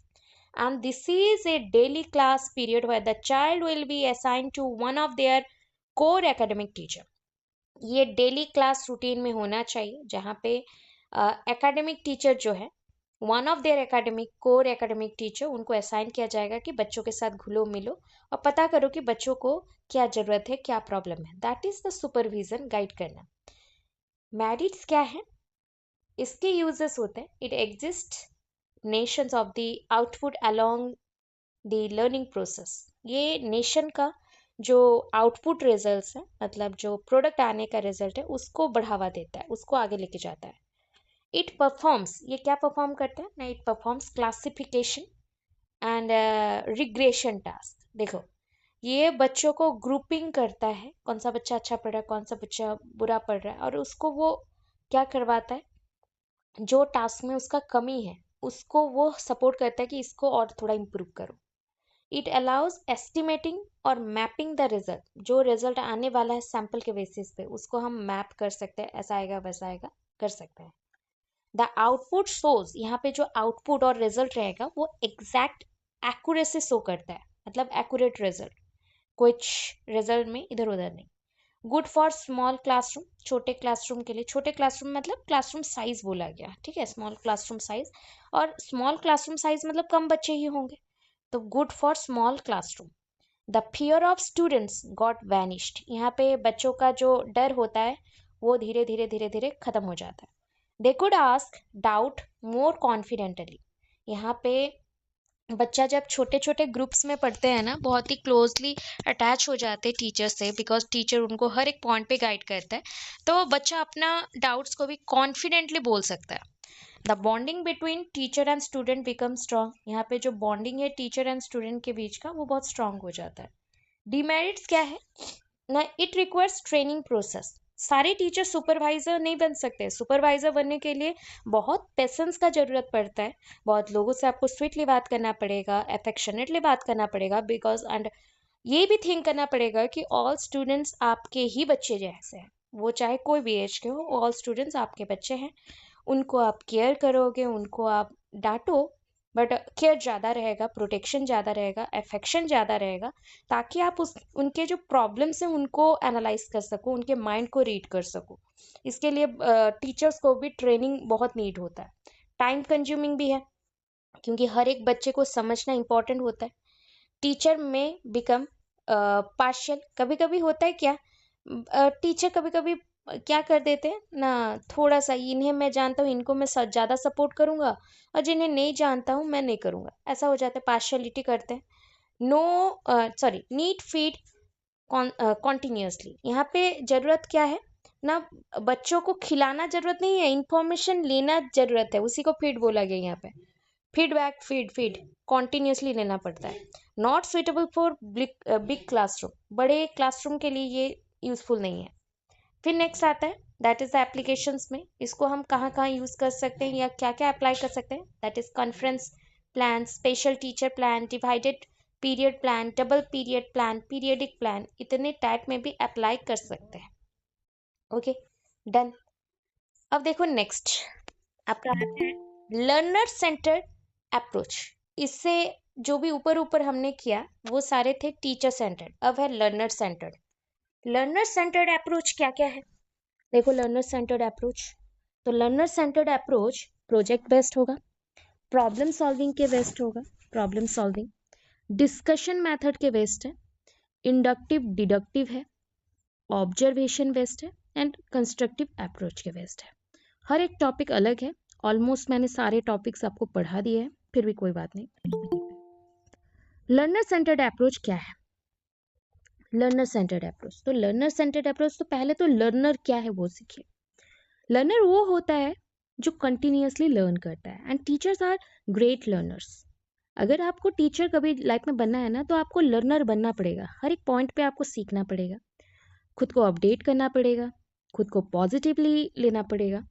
[SPEAKER 1] And this is a daily class period where the child will be assigned to one of their core academic teacher. ये डेली क्लास रूटीन में होना चाहिए, जहाँ पे एकेडमिक टीचर जो है, one of their academic core academic teacher, उनको assign किया जाएगा कि बच्चों के साथ घुलो मिलो और पता करो कि बच्चों को क्या जरूरत है, क्या प्रॉब्लम है। That is the supervision, guide करना। मेरिट्स क्या है? इसके यूजेस होते हैं, it exist Nations of the output along the learning process. ये नेशन का जो आउटपुट रिजल्ट्स है, मतलब जो प्रोडक्ट आने का रिजल्ट है, उसको बढ़ावा देता है, उसको आगे लेके जाता है। इट परफॉर्म्स, ये क्या परफॉर्म करता है ना? It performs classification and regression task. देखो, ये बच्चों को ग्रुपिंग करता है, कौन सा बच्चा अच्छा पढ़ रहा है, कौन सा बच्चा बुरा पढ़ रहा है, और उसको वो क्या करवाता है, जो टास्क में उसका कमी है उसको वो सपोर्ट करता है कि इसको और थोड़ा इम्प्रूव करो। इट अलाउज एस्टिमेटिंग और मैपिंग द रिजल्ट। जो रिजल्ट आने वाला है सैंपल के बेसिस पे, उसको हम मैप कर सकते हैं, ऐसा आएगा वैसा आएगा, कर सकते हैं। द आउटपुट शोज, यहाँ पे जो आउटपुट और रिजल्ट रहेगा वो एग्जैक्ट एक्यूरेसी शो करता है, मतलब एक्यूरेट रिजल्ट, कुछ रिजल्ट में इधर उधर नहीं। गुड फॉर स्मॉल क्लासरूम, छोटे क्लासरूम के लिए। छोटे क्लासरूम मतलब क्लासरूम साइज बोला गया, ठीक है, स्मॉल क्लासरूम साइज। और स्मॉल क्लासरूम साइज मतलब कम बच्चे ही होंगे, तो good for small classroom. The fear of students got vanished, यहाँ पे बच्चों का जो डर होता है वो धीरे धीरे धीरे धीरे खत्म हो जाता है। They could ask doubt more confidently, यहाँ पे बच्चा जब छोटे छोटे ग्रुप्स में पढ़ते हैं ना, बहुत ही क्लोजली अटैच हो जाते हैं टीचर से, बिकॉज टीचर उनको हर एक पॉइंट पे गाइड करता है, तो बच्चा अपना डाउट्स को भी कॉन्फिडेंटली बोल सकता है। The bonding between teacher and student become strong. यहाँ पे जो बॉन्डिंग है टीचर एंड स्टूडेंट के बीच का, वो बहुत स्ट्रांग हो जाता है। डिमेरिट्स क्या है ना, इट रिक्वायर्स ट्रेनिंग प्रोसेस। सारे टीचर सुपरवाइजर नहीं बन सकते। सुपरवाइजर बनने के लिए बहुत पेशेंस का जरूरत पड़ता है। बहुत लोगों से आपको स्वीटली बात करना पड़ेगा, अफेक्शनेटली बात करना पड़ेगा, बिकॉज एंड ये भी थिंक करना पड़ेगा कि ऑल स्टूडेंट्स आपके ही बच्चे जैसे हैं। वो चाहे कोई भी एज के हो, ऑल स्टूडेंट्स आपके बच्चे हैं। उनको आप केयर करोगे, उनको आप डांटो, बट केयर ज़्यादा रहेगा, प्रोटेक्शन ज़्यादा रहेगा, अफेक्शन ज़्यादा रहेगा, ताकि आप उस उनके जो प्रॉब्लम्स हैं उनको एनालाइज कर सको, उनके माइंड को रीड कर सको। इसके लिए टीचर्स को भी ट्रेनिंग बहुत नीड होता है। टाइम कंज्यूमिंग भी है, क्योंकि हर एक बच्चे को समझना इंपॉर्टेंट होता है। टीचर में बिकम पार्शियल। कभी कभी होता है क्या, टीचर कभी कभी क्या कर देते हैं ना, थोड़ा सा इन्हें मैं जानता हूँ, इनको मैं ज़्यादा सपोर्ट करूंगा, और जिन्हें नहीं जानता हूँ मैं नहीं करूंगा, ऐसा हो जाता है, पार्शियलिटी करते हैं। No, sorry, need feed continuously. यहाँ पे जरूरत क्या है ना, बच्चों को खिलाना जरूरत नहीं है, इंफॉर्मेशन लेना जरूरत है, उसी को फीड बोला गया यहाँ पे। फीडबैक, फीड फीड कॉन्टिन्यूसली लेना पड़ता है। Not suitable for big classroom. बड़े क्लासरूम के लिए ये यूजफुल नहीं है। फिर नेक्स्ट आता है, दैट इज द एप्लीकेशंस में। इसको हम कहाँ कहाँ यूज कर सकते हैं या क्या क्या अप्लाई कर सकते हैं, that is conference plan, special teacher plan, divided period plan, double period plan, periodic plan, इतने टाइप में भी अप्लाई कर सकते हैं। Okay, done. अब देखो नेक्स्ट आपका आता है लर्नर सेंटर्ड अप्रोच। इससे जो भी ऊपर ऊपर हमने किया वो सारे थे टीचर सेंटर्ड, अब है learner centred. Learner centred approach क्या क्या है, देखो लर्नर सेंटर्ड अप्रोच, तो learner centred approach project based होगा, प्रॉब्लम सॉल्विंग के बेस्ड होगा, प्रॉब्लम सॉल्विंग, डिस्कशन मेथड के बेस्ड है, इंडक्टिव डिडक्टिव है, ऑब्जर्वेशन बेस्ड है, एंड कंस्ट्रक्टिव अप्रोच के बेस्ड है। हर एक टॉपिक अलग है। ऑलमोस्ट मैंने सारे टॉपिक्स आपको पढ़ा दिए हैं, फिर भी कोई बात नहीं। लर्नर सेंटर्ड अप्रोच क्या है, लर्नर सेंटर्ड अप्रोच, तो लर्नर सेंटर्ड अप्रोच, तो पहले तो लर्नर क्या है वो सीखिए। लर्नर वो होता है जो कंटिन्यूअसली लर्न करता है, and teachers are great learners. अगर आपको टीचर कभी लाइफ में बनना है ना, तो आपको लर्नर बनना पड़ेगा। हर एक पॉइंट पे आपको सीखना पड़ेगा, खुद को अपडेट करना पड़ेगा, खुद को पॉजिटिवली लेना पड़ेगा।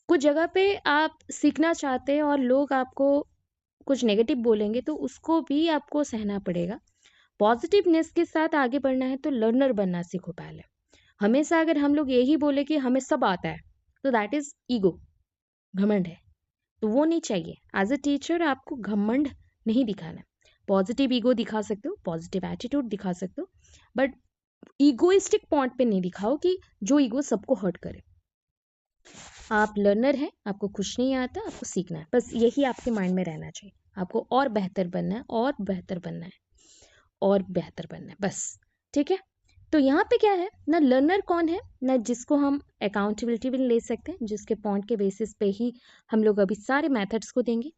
[SPEAKER 1] कुछ जगह पे आप सीखना चाहते हैं और लोग आपको कुछ नेगेटिव बोलेंगे, तो उसको भी आपको सहना पड़ेगा। पॉजिटिवनेस के साथ आगे बढ़ना है तो लर्नर बनना सीखो पहले। हमेशा अगर हम लोग यही बोले कि हमें सब आता है, तो दैट इज ईगो, घमंड है, तो वो नहीं चाहिए। एज अ टीचर आपको घमंड नहीं दिखाना है। पॉजिटिव ईगो दिखा सकते हो, पॉजिटिव एटीट्यूड दिखा सकते हो, बट ईगोइस्टिक पॉइंट पे नहीं दिखाओ कि जो ईगो सबको हर्ट करे। आप लर्नर हैं, आपको कुछ नहीं आता, आपको सीखना है, बस यही आपके माइंड में रहना चाहिए। आपको और बेहतर बनना है, और बेहतर बनना है, और बेहतर बनना है, बस। ठीक है, तो यहाँ पे क्या है ना, लर्नर कौन है ना, जिसको हम अकाउंटेबिलिटी भी ले सकते हैं, जिसके पॉइंट के बेसिस पे ही हम लोग अभी सारे मेथड्स को देंगे।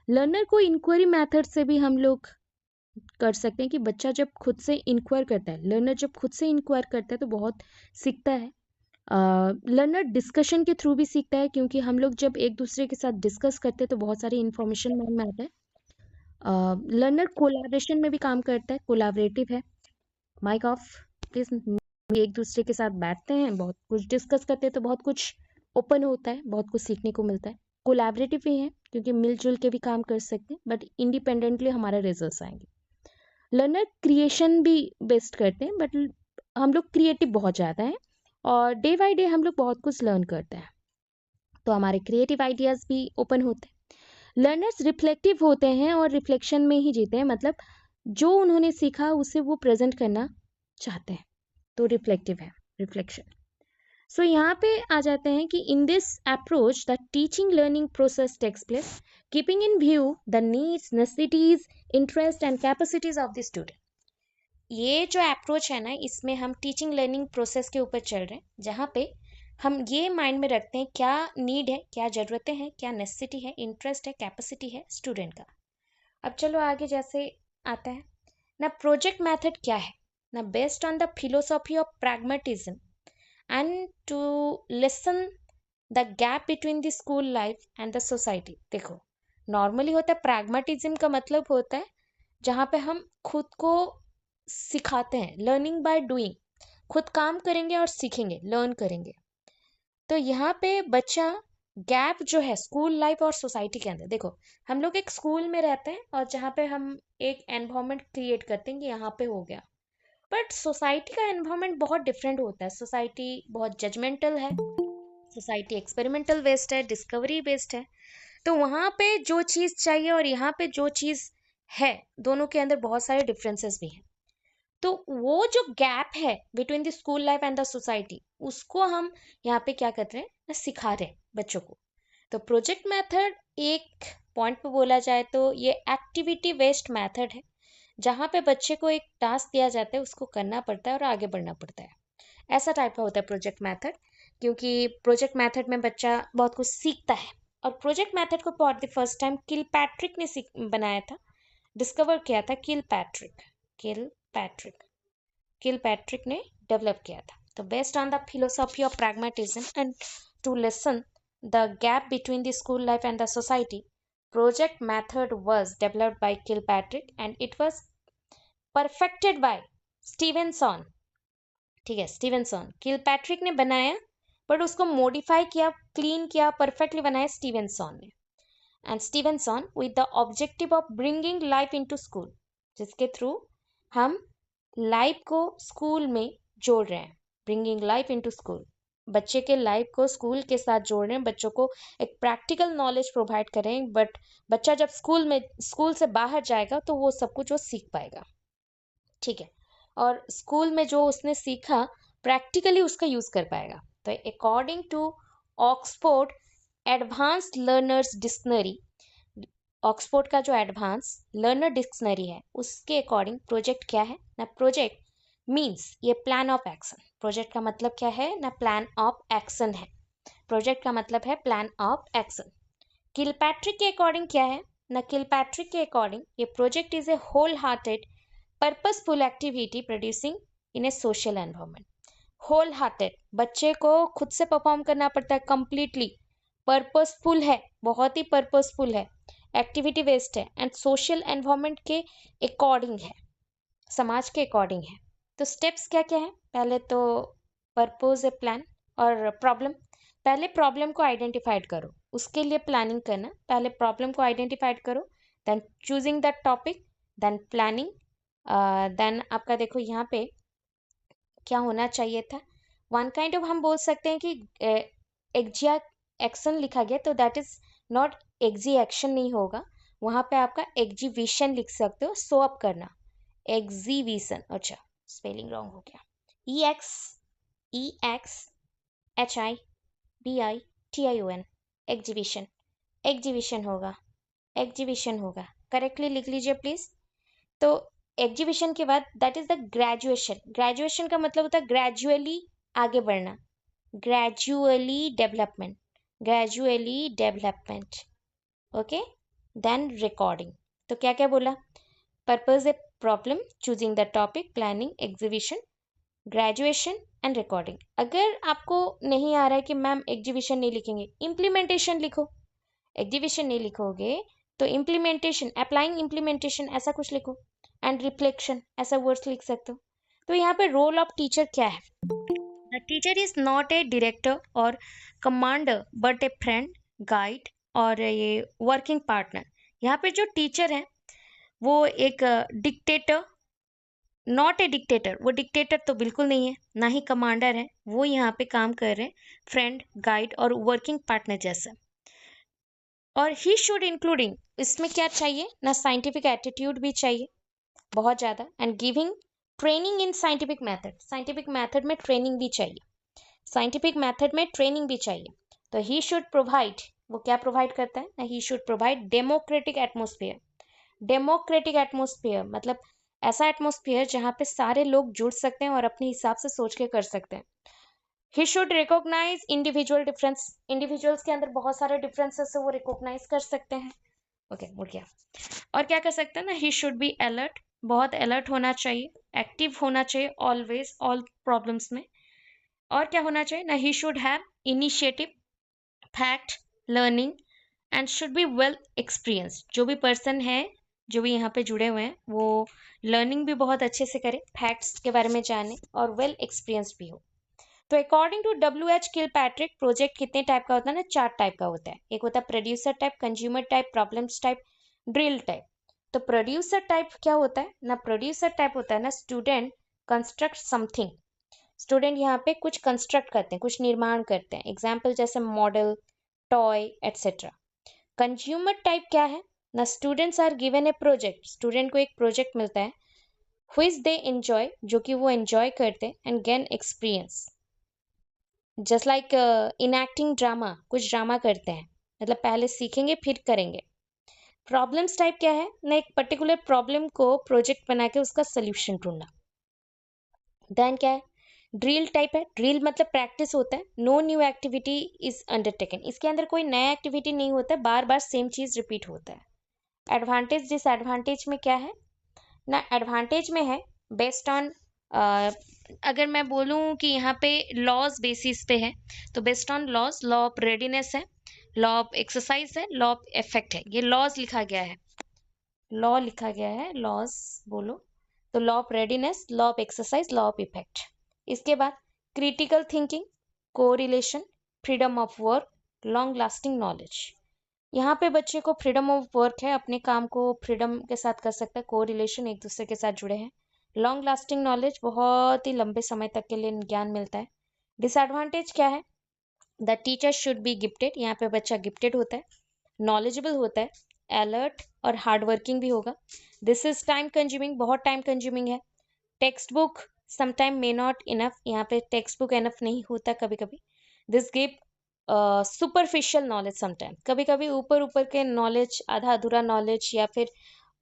[SPEAKER 1] लर्नर को इंक्वायरी मेथड से भी हम लोग कर सकते हैं, कि बच्चा जब खुद से इंक्वायर करता है, लर्नर जब खुद से इंक्वायर करता है तो बहुत सीखता है। लर्नर डिस्कशन के थ्रू भी सीखता है, क्योंकि हम लोग जब एक दूसरे के साथ डिस्कस करते हैं तो बहुत सारी इन्फॉर्मेशन माइंड में आता है। लर्नर कोलैबोरेशन में भी काम करता है, कोलैबोरेटिव है। Mike off please. एक दूसरे के साथ बैठते हैं, बहुत कुछ डिस्कस करते हैं, तो बहुत कुछ ओपन होता है, बहुत कुछ सीखने को मिलता है। कोलैबोरेटिव भी है, क्योंकि मिलजुल के भी काम कर सकते हैं, बट इंडिपेंडेंटली हमारे रिजल्ट्स आएंगे। लर्नर क्रिएशन भी बेस्ट करते हैं, बट हम लोग क्रिएटिव बहुत ज़्यादा हैं, और डे बाई डे हम लोग बहुत कुछ लर्न करते हैं, तो हमारे क्रिएटिव आइडियाज़ भी ओपन होते हैं। लर्नर्स रिफ्लेक्टिव होते हैं और रिफ्लेक्शन में ही जीते हैं, मतलब जो उन्होंने सीखा उसे वो प्रेजेंट करना चाहते हैं, तो रिफ्लेक्टिव है, रिफ्लेक्शन। सो यहाँ पे आ जाते हैं कि in this approach the teaching learning process takes place keeping in view the needs, necessities, interest and capacities of the student. ये जो अप्रोच है ना, इसमें हम टीचिंग लर्निंग प्रोसेस के ऊपर चल रहे हैं, जहाँ पे हम ये माइंड में रखते हैं क्या नीड है, क्या ज़रूरतें हैं, क्या नेसेसिटी है, इंटरेस्ट है, कैपेसिटी है स्टूडेंट का। अब चलो आगे जैसे आता है ना, प्रोजेक्ट मेथड क्या है ना, based on the philosophy of pragmatism and to lessen the gap between the school life and the society. देखो, नॉर्मली होता है pragmatism का मतलब होता है जहाँ पे हम खुद को सिखाते हैं, लर्निंग बाय डूइंग, खुद काम करेंगे और सीखेंगे, लर्न करेंगे। तो यहाँ पे बच्चा गैप जो है स्कूल लाइफ और सोसाइटी के अंदर, देखो हम लोग एक स्कूल में रहते हैं और जहाँ पे हम एक एनवायरनमेंट क्रिएट करते हैं कि यहाँ पे हो गया, बट सोसाइटी का एनवायरनमेंट बहुत डिफरेंट होता है। सोसाइटी बहुत जजमेंटल है, सोसाइटी एक्सपेरिमेंटल बेस्ड है, डिस्कवरी बेस्ड है। तो वहाँ पे जो चीज़ चाहिए और यहाँ पे जो चीज़ है, दोनों के अंदर बहुत सारे डिफरेंसेस भी हैं। तो वो जो गैप है between the school life and the society, उसको हम यहाँ पे क्या कर रहे हैं ना, सिखा रहे हैं बच्चों को। तो प्रोजेक्ट मेथड एक पॉइंट पे बोला जाए तो ये एक्टिविटी बेस्ड मेथड है, जहाँ पे बच्चे को एक टास्क दिया जाता है, उसको करना पड़ता है और आगे बढ़ना पड़ता है। ऐसा टाइप का होता है प्रोजेक्ट मेथड, क्योंकि प्रोजेक्ट मेथड में बच्चा बहुत कुछ सीखता है। और प्रोजेक्ट मेथड को for the first time Kilpatrick ने बनाया था, डिस्कवर किया था। किल पैट्रिक किलपैट्रिक ने डेवलप किया था। तो based on the philosophy of pragmatism and to lessen the gap between the school life and the society, project method was developed by Kilpatrick and it was perfected by Stevenson. ठीक है, Stevenson, Kilpatrick ने बनाया but उसको modify किया, clean किया, perfectly बनाया Stevenson ने। And Stevenson with the objective of bringing life into school, जिसके थ्रू हम लाइफ को स्कूल में जोड़ रहे हैं। ब्रिंगिंग लाइफ इनटू स्कूल, बच्चे के लाइफ को स्कूल के साथ जोड़ रहे हैं, बच्चों को एक प्रैक्टिकल नॉलेज प्रोवाइड करें। बट बच्चा जब स्कूल से बाहर जाएगा तो वो सब कुछ वो सीख पाएगा। ठीक है, और स्कूल में जो उसने सीखा प्रैक्टिकली उसका यूज कर पाएगा। तो according to Oxford advanced learners dictionary, Oxford का जो एडवांस लर्नर डिक्शनरी है, उसके अकॉर्डिंग प्रोजेक्ट क्या है ना, प्रोजेक्ट मीन्स ये प्लान ऑफ एक्शन। प्रोजेक्ट का मतलब क्या है ना, प्लान ऑफ एक्शन है। प्रोजेक्ट का मतलब है प्लान ऑफ एक्शन। किलपैट्रिक के अकॉर्डिंग क्या है ना, किलपैट्रिक के अकॉर्डिंग ये project is a whole hearted purposeful activity producing in a social environment. Whole hearted, बच्चे को खुद से परफॉर्म करना पड़ता है कंप्लीटली, पर्पसफुल है, बहुत ही पर्पसफुल है, एक्टिविटी बेस्ड है एंड सोशल एनवायरनमेंट के अकॉर्डिंग है, समाज के अकॉर्डिंग है। तो स्टेप्स क्या क्या है, पहले तो परपोज ए प्लान और प्रॉब्लम। पहले प्रॉब्लम को आइडेंटिफाइड करो, उसके लिए प्लानिंग करना। पहले प्रॉब्लम को आइडेंटिफाइड करो, then choosing the topic, then planning, then आपका देखो यहाँ पे क्या होना चाहिए था, वन काइंड ऑफ हम बोल सकते हैं कि एग्जिया एक्शन लिखा गया, तो that is not exhi action, नहीं होगा वहां पे, आपका एग्जीबिशन लिख सकते हो, शो अप करना, एग्जीबिशन। अच्छा, स्पेलिंग रॉन्ग हो गया, EXEXHIBITION, एग्जीबिशन, एग्जीबिशन होगा, एग्जीबिशन होगा, करेक्टली लिख लीजिए प्लीज। तो एग्जीबिशन के बाद that is the graduation. Graduation का मतलब होता है ग्रेजुअली आगे बढ़ना, gradually development, gradually development. Okay, then recording. तो क्या क्या बोला, purpose a problem, choosing the topic, planning, exhibition, graduation and recording. अगर आपको नहीं आ रहा है कि मैम एग्जीबिशन नहीं लिखेंगे, इम्प्लीमेंटेशन लिखो। एग्जीबिशन नहीं लिखोगे तो इम्प्लीमेंटेशन, अप्लाइंग इम्प्लीमेंटेशन, ऐसा कुछ लिखो, एंड रिफ्लेक्शन, ऐसा वर्ड्स लिख सकते हो। तो यहाँ पे रोल ऑफ टीचर क्या है, the teacher is not a director और commander but a friend, guide और ये वर्किंग पार्टनर। यहाँ पे जो टीचर है वो एक डिक्टेटर, नॉट ए डिक्टेटर, वो डिक्टेटर तो बिल्कुल नहीं है, ना ही कमांडर है, वो यहाँ पे काम कर रहे हैं फ्रेंड, गाइड और वर्किंग पार्टनर जैसे। और ही शुड इंक्लूडिंग, इसमें क्या चाहिए ना, साइंटिफिक एटीट्यूड भी चाहिए बहुत ज़्यादा, and giving training in scientific method, scientific method में ट्रेनिंग भी चाहिए, साइंटिफिक मेथड में ट्रेनिंग भी चाहिए। तो ही शुड प्रोवाइड, वो क्या प्रोवाइड करता है ना, he should provide democratic atmosphere. Democratic atmosphere मतलब ऐसा एटमोसफियर जहाँ पे सारे लोग जुड़ सकते हैं और अपने हिसाब से सोच के कर सकते हैं। He should recognise individual difference, individuals के अंदर बहुत सारे डिफरेंसेस है, वो रिकॉग्नाइज कर सकते हैं। ओके, मुड़ गया। और क्या कर सकते हैं ना, ही शुड बी अलर्ट, बहुत अलर्ट होना चाहिए, एक्टिव होना चाहिए ऑलवेज ऑल प्रॉब्लम्स में। और क्या होना चाहिए ना, he should have initiative, fact, learning and should be well experienced. जो भी पर्सन है, जो भी यहाँ पे जुड़े हुए हैं, वो लर्निंग भी बहुत अच्छे से करे, फैक्ट्स के बारे में जाने और वेल एक्सपीरियंस्ड भी हो। तो according to WH Kilpatrick, project कितने टाइप का होता है ना, 4 टाइप का होता है। एक होता है producer type, consumer type, problems type, drill type. तो प्रोड्यूसर टाइप क्या होता है ना, प्रोड्यूसर टाइप होता है ना, स्टूडेंट कंस्ट्रक्ट समथिंग। स्टूडेंट यहाँ पे कुछ कंस्ट्रक्ट करते हैं, कुछ निर्माण करते हैं, एग्जाम्पल जैसे model, toy etcetera. Consumer type क्या है ना, students are given a project, student को एक प्रोजेक्ट मिलता है, व्हिच दे एंजॉय, जो कि वो एंजॉय करते हैं, and gain experience, just like enacting drama, कुछ ड्रामा करते हैं, मतलब पहले सीखेंगे फिर करेंगे। प्रॉब्लम्स टाइप क्या है ना, एक पर्टिकुलर प्रॉब्लम को प्रोजेक्ट बना के उसका सोल्यूशन ढूंढना। देन क्या है, ड्रिल टाइप है, ड्रिल मतलब प्रैक्टिस होता है, no new activity is undertaken, इसके अंदर कोई नया एक्टिविटी नहीं होता है, बार बार सेम चीज रिपीट होता है। एडवांटेज डिसएडवांटेज में क्या है ना, एडवांटेज में है बेस्ड ऑन, अगर मैं बोलूं कि यहाँ पे लॉज बेसिस पे है, तो based on laws, law of readiness है, लॉ ऑफ एक्सरसाइज है, लॉ ऑफ इफेक्ट है, ये लॉज लिखा गया है, लॉ लिखा गया है, लॉज बोलो। तो law of readiness, law of exercise, law of effect. इसके बाद critical thinking, correlation, freedom of work, long lasting knowledge. यहाँ पे बच्चे को फ्रीडम ऑफ वर्क है, अपने काम को फ्रीडम के साथ कर सकता है, को रिलेशन एक दूसरे के साथ जुड़े हैं। लॉन्ग लास्टिंग नॉलेज, बहुत ही लंबे समय तक के लिए ज्ञान मिलता है। डिसएडवांटेज क्या है, the teacher should be gifted, यहाँ पे बच्चा गिफ्टेड होता है, नॉलेजेबल होता है, अलर्ट और हार्ड वर्किंग भी होगा। दिस इज टाइम कंज्यूमिंग, बहुत टाइम कंज्यूमिंग है। Text book sometime may not enough, यहाँ पे टेक्स्ट बुक इनफ नहीं होता कभी कभी। This give superficial knowledge sometime, कभी कभी ऊपर ऊपर के नॉलेज, आधा अधूरा नॉलेज या फिर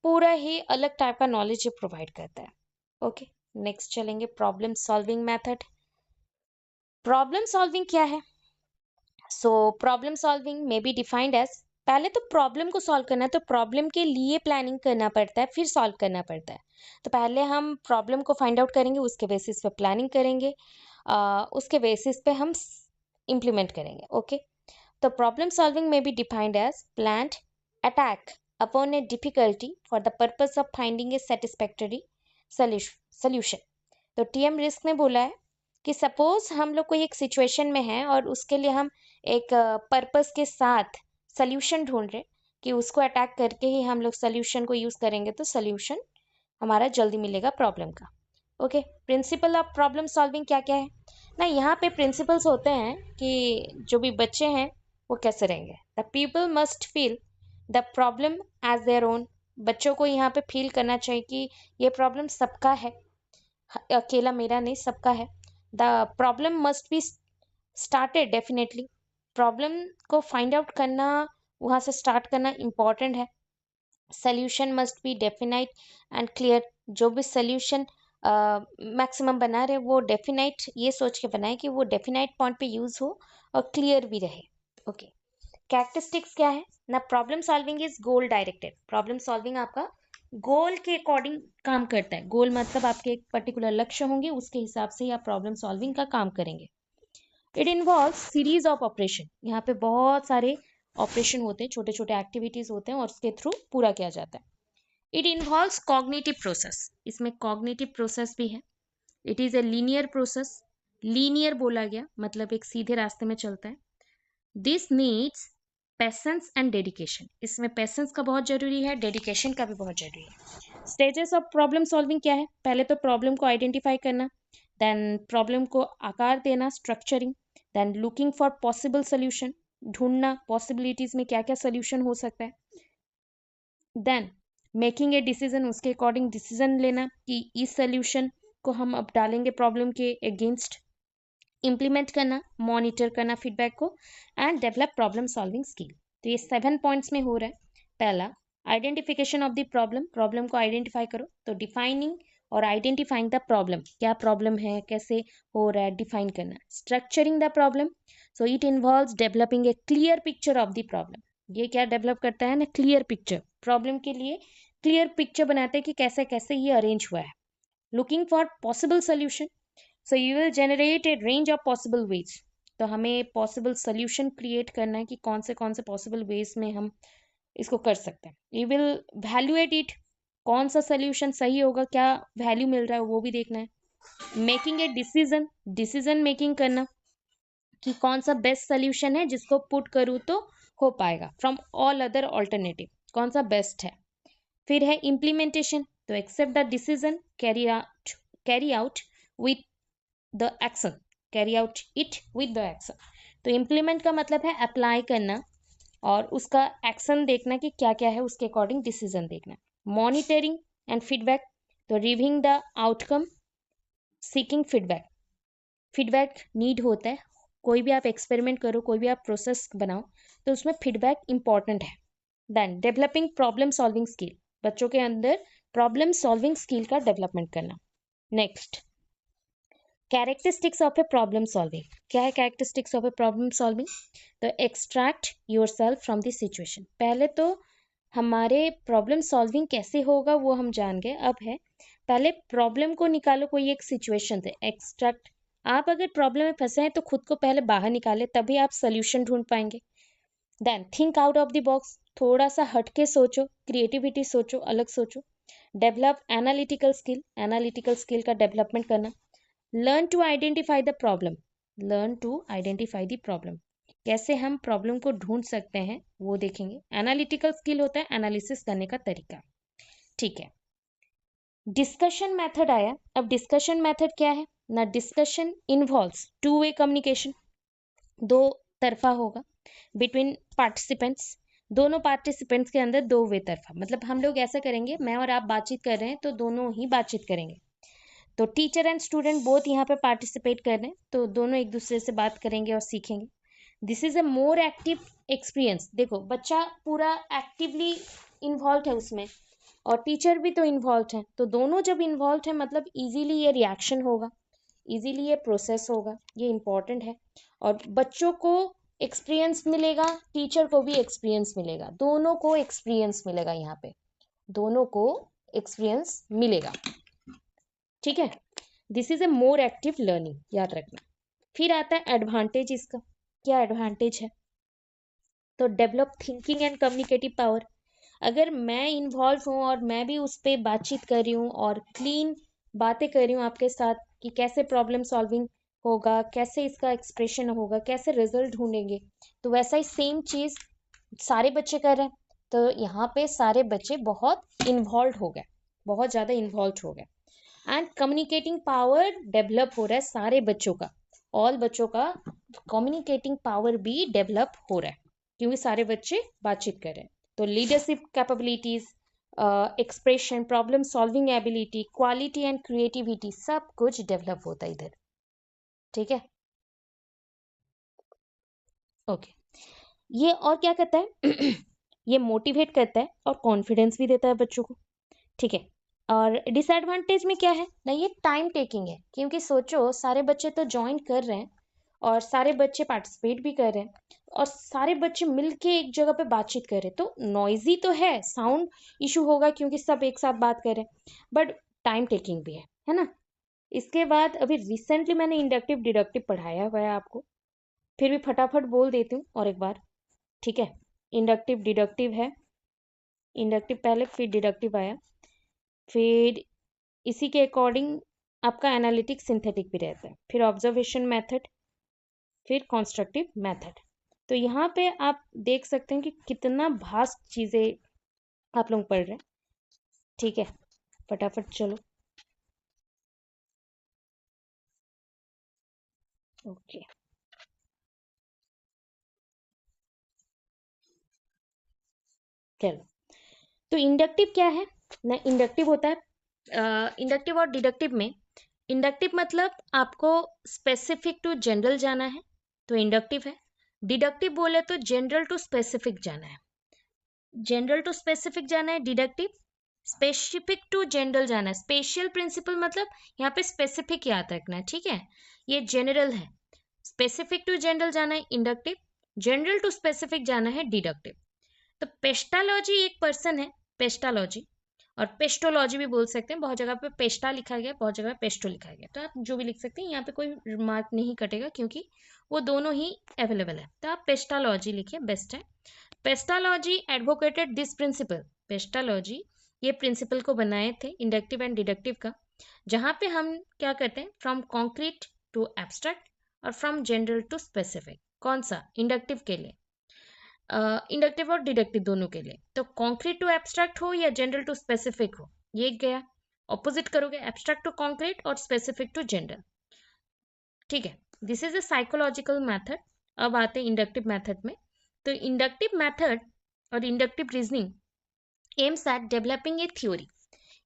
[SPEAKER 1] पूरा ही अलग टाइप का नॉलेज ये प्रोवाइड करता है। ओके, नेक्स्ट चलेंगे problem solving method. Problem solving क्या है, so problem solving may be defined as, पहले तो प्रॉब्लम को सॉल्व करना है, तो प्रॉब्लम के लिए प्लानिंग करना पड़ता है, फिर सॉल्व करना पड़ता है। तो पहले हम प्रॉब्लम को फाइंड आउट करेंगे, उसके बेसिस पे प्लानिंग करेंगे, उसके बेसिस पे हम इम्प्लीमेंट करेंगे। ओके, तो problem solving may be defined as planned attack upon a difficulty for the purpose of finding a satisfactory solution. तो TM रिस्क ने बोला है कि सपोज हम लोग कोई एक सिचुएशन में है और उसके लिए हम एक पर्पस के साथ सोल्यूशन ढूंढ रहे, कि उसको अटैक करके ही हम लोग सोल्यूशन को यूज करेंगे तो सोल्यूशन हमारा जल्दी मिलेगा प्रॉब्लम का। Okay, principle of problem solving क्या क्या है ना, यहाँ पे प्रिंसिपल्स होते हैं कि जो भी बच्चे हैं वो कैसे रहेंगे। The people must feel the problem as their own, बच्चों को यहाँ पे फील करना चाहिए कि ये प्रॉब्लम सबका है, अकेला मेरा नहीं, सबका है। The problem must be started definitely, problem को फाइंड आउट करना, वहाँ से स्टार्ट करना इम्पॉर्टेंट है। Solution must be definite and clear, जो भी सोल्यूशन मैक्सिमम बना रहे वो डेफिनाइट ये सोच के बनाए कि वो डेफिनाइट पॉइंट पे यूज हो और क्लियर भी रहे। ओके, कैरेक्टरिस्टिक्स क्या है ना, problem solving is goal directed, problem solving आपका गोल के अकॉर्डिंग काम करता है, गोल मतलब आपके एक पर्टिकुलर लक्ष्य होंगे, उसके हिसाब से ही आप प्रॉब्लम सॉल्विंग का काम करेंगे। It involve series of operation, यहाँ पे बहुत सारे ऑपरेशन होते हैं, छोटे छोटे एक्टिविटीज होते हैं और उसके थ्रू पूरा किया जाता है। इट इन्वॉल्व्स कॉग्निटिव प्रोसेस, इसमें कॉग्निटिव प्रोसेस भी है। It is a linear process, linear बोला गया मतलब एक सीधे रास्ते में चलता है। This needs patience and dedication, इसमें पेशेंस का बहुत जरूरी है, डेडिकेशन का भी बहुत जरूरी है। स्टेजेस ऑफ प्रॉब्लम सॉल्विंग क्या है, पहले तो प्रॉब्लम को आइडेंटिफाई करना, देन प्रॉब्लम को आकार देना, structuring, then looking for possible solution, ढूंढना पॉसिबिलिटीज में क्या क्या सोल्यूशन हो सकता है, देन मेकिंग ए डिसीजन, उसके अकॉर्डिंग डिसीजन लेना कि इस सोल्यूशन को हम अब डालेंगे प्रॉब्लम के अगेंस्ट, इम्प्लीमेंट करना, मॉनिटर करना फीडबैक को, and develop problem solving skill. तो ये 7 पॉइंट्स में हो रहा है। पहला, identification of the problem, problem को आइडेंटिफाई करो, तो डिफाइनिंग और आइडेंटिफाइंग द प्रॉब्लम, क्या प्रॉब्लम है, कैसे हो रहा है, डिफाइन करना। Structuring the problem, so it involves developing a clear picture of the problem, ये क्या डेवलप करता है ना, क्लियर पिक्चर, प्रॉब्लम के लिए क्लियर पिक्चर बनाते हैं कि कैसे कैसे ये अरेंज हुआ है। Looking for possible solution, so you will generate a range of possible ways. तो हमें पॉसिबल सोल्यूशन क्रिएट करना है कि कौन से पॉसिबल वेज में हम इसको कर सकते हैं। यू विल वैल्यूएट इट, कौन सा सोल्यूशन सही होगा, क्या वैल्यू मिल रहा है वो भी देखना है। Making a decision, decision making करना कि कौन सा बेस्ट सोल्यूशन है जिसको पुट करूँ तो हो पाएगा फ्रॉम ऑल अदर ऑल्टरनेटिव, कौन सा बेस्ट है। फिर है इम्प्लीमेंटेशन, तो accept the decision, carry out with the action, carry out it with the action. तो इम्प्लीमेंट का मतलब है अप्लाई करना और उसका एक्शन देखना कि क्या क्या है, उसके अकॉर्डिंग डिसीजन देखना। मॉनिटरिंग एंड फीडबैक, तो reviewing the outcome, seeking feedback, feedback need होता है। कोई भी आप एक्सपेरिमेंट करो, कोई भी आप प्रोसेस बनाओ, तो उसमें फीडबैक इंपॉर्टेंट है। Then developing problem solving skill, बच्चों के अंदर प्रॉब्लम सॉल्विंग स्किल का डेवलपमेंट करना। Next, characteristics of a problem solving, क्या है characteristics of a problem solving? तो extract yourself from the situation. पहले तो हमारे प्रॉब्लम सॉल्विंग कैसे होगा वो हम जान गए, अब है पहले प्रॉब्लम को निकालो कोई एक सिचुएशन से, एक्सट्रैक्ट। आप अगर प्रॉब्लम में फंसे हैं तो खुद को पहले बाहर निकाले, तभी आप सोल्यूशन ढूंढ पाएंगे। Then think out of the box, थोड़ा सा हटके सोचो, क्रिएटिविटी सोचो, अलग सोचो। डेवलप एनालिटिकल स्किल का डेवलपमेंट करना। Learn to identify the problem, learn to identify the problem, कैसे हम प्रॉब्लम को ढूंढ सकते हैं वो देखेंगे। एनालिटिकल स्किल होता है एनालिसिस करने का तरीका, ठीक है। डिस्कशन मेथड आया। अब डिस्कशन मेथड क्या है ना, discussion involves two way communication, दो तरफा होगा बिटवीन पार्टिसिपेंट्स, दोनों पार्टिसिपेंट्स के अंदर दो वे तरफा, मतलब हम लोग ऐसा करेंगे, मैं और आप बातचीत कर रहे हैं तो दोनों ही बातचीत करेंगे। तो टीचर एंड स्टूडेंट बोथ यहाँ पे पार्टिसिपेट कर रहे हैं, तो दोनों एक दूसरे से बात करेंगे और सीखेंगे। This is a more active experience, देखो बच्चा पूरा एक्टिवली इन्वॉल्व है उसमें और टीचर भी तो इन्वॉल्व है, तो दोनों जब इन्वॉल्व है मतलब इजीली ये रिएक्शन होगा, इजीली ये प्रोसेस होगा, ये इम्पॉर्टेंट है। और बच्चों को एक्सपीरियंस मिलेगा, टीचर को भी एक्सपीरियंस मिलेगा, दोनों को एक्सपीरियंस मिलेगा, यहाँ पे दोनों को एक्सपीरियंस मिलेगा, ठीक है। This is A more active learning, याद रखना। फिर आता है एडवांटेज, इसका क्या एडवांटेज है? तो develop thinking and communicative power, अगर मैं इन्वॉल्व हूँ और मैं भी उस पर बातचीत कर रही हूँ और क्लीन बातें कर रही हूँ आपके साथ कि कैसे प्रॉब्लम सॉल्विंग होगा, कैसे इसका एक्सप्रेशन होगा, कैसे रिजल्ट ढूंढेंगे, तो वैसा ही सेम चीज सारे बच्चे कर रहे हैं, तो यहाँ पे सारे बच्चे बहुत इन्वॉल्व हो गए, बहुत ज्यादा इन्वॉल्व हो गए। एंड कम्युनिकेटिंग पावर डेवलप हो रहा है सारे बच्चों का, ऑल बच्चों का कम्युनिकेटिंग पावर भी डेवलप हो रहा है क्योंकि सारे बच्चे बातचीत कर रहे हैं। तो leadership capabilities, expression, problem solving ability, quality and creativity, सब कुछ डेवलप होता है इधर, ठीक है। ओके, ये और क्या करता है ये मोटिवेट करता है और कॉन्फिडेंस भी देता है बच्चों को, ठीक है। और डिसएडवांटेज में क्या है ना, ये टाइम टेकिंग है, क्योंकि सोचो सारे बच्चे तो ज्वाइन कर रहे हैं और सारे बच्चे पार्टिसिपेट भी कर रहे हैं और सारे बच्चे मिलके एक जगह पे बातचीत कर रहे हैं, तो नॉइजी तो है, साउंड इशू होगा क्योंकि सब एक साथ बात कर रहे हैं, बट टाइम टेकिंग भी है ना। इसके बाद अभी रिसेंटली मैंने इंडक्टिव डिडक्टिव पढ़ाया हुआ है आपको, फिर भी फटाफट बोल देती हूँ और एक बार, ठीक है। इंडक्टिव डिडक्टिव है, इंडक्टिव पहले फिर डिडक्टिव आया, फिर इसी के अकॉर्डिंग आपका एनालिटिक सिंथेटिक भी रहता है, फिर ऑब्जर्वेशन मेथड, फिर कॉन्स्ट्रक्टिव मेथड। तो यहाँ पे आप देख सकते हैं कि कितना भास्ट चीजें आप लोग पढ़ रहे हैं, ठीक है। फटाफट चलो, ओके। चलो, तो इंडक्टिव क्या है ना, इंडक्टिव होता है इंडक्टिव और डिडक्टिव में, इंडक्टिव मतलब आपको स्पेसिफिक टू जनरल जाना है तो इंडक्टिव है, डिडक्टिव बोले तो जनरल टू स्पेसिफिक जाना है, जनरल टू स्पेसिफिक जाना है डिडक्टिव, स्पेसिफिक टू जनरल जाना है स्पेशल प्रिंसिपल, मतलब यहाँ पे स्पेसिफिक याद रखना है, ठीक है। ये जनरल है, स्पेसिफिक टू जनरल जाना है इंडक्टिव, जनरल टू स्पेसिफिक जाना है डिडक्टिव। तो पेस्टालॉजी एक पर्सन है, पेस्टालॉजी, और पेस्टोलॉजी भी बोल सकते हैं। बहुत जगह पे पेस्टा लिखा गया, बहुत जगह पेस्टो लिखा गया, तो आप जो भी लिख सकते हैं, यहाँ पे कोई मार्क नहीं कटेगा क्योंकि वो दोनों ही अवेलेबल है। तो आप पेस्टालॉजी लिखिए, बेस्ट है। पेस्टालॉजी एडवोकेटेड दिस प्रिंसिपल, पेस्टालॉजी ये प्रिंसिपल को बनाए थे इंडक्टिव एंड डिडक्टिव का, जहाँ पे हम क्या करते हैं, फ्रॉम कॉन्क्रीट टू एब्स्ट्रैक्ट और फ्रॉम जनरल टू स्पेसिफिक। कौन सा? इंडक्टिव के लिए, इंडक्टिव और डिडक्टिव दोनों के लिए। तो कॉन्क्रीट टू एब्स्ट्रैक्ट हो या जनरल टू स्पेसिफिक हो, ये गया। ऑपोजिट करोगे, एब्स्ट्रैक्ट टू कॉन्क्रीट और स्पेसिफिक टू जनरल। ठीक है, this is a psychological method. अब आते हैं इंडक्टिव मेथड में। तो इंडक्टिव मेथड और inductive reasoning aims at developing a theory.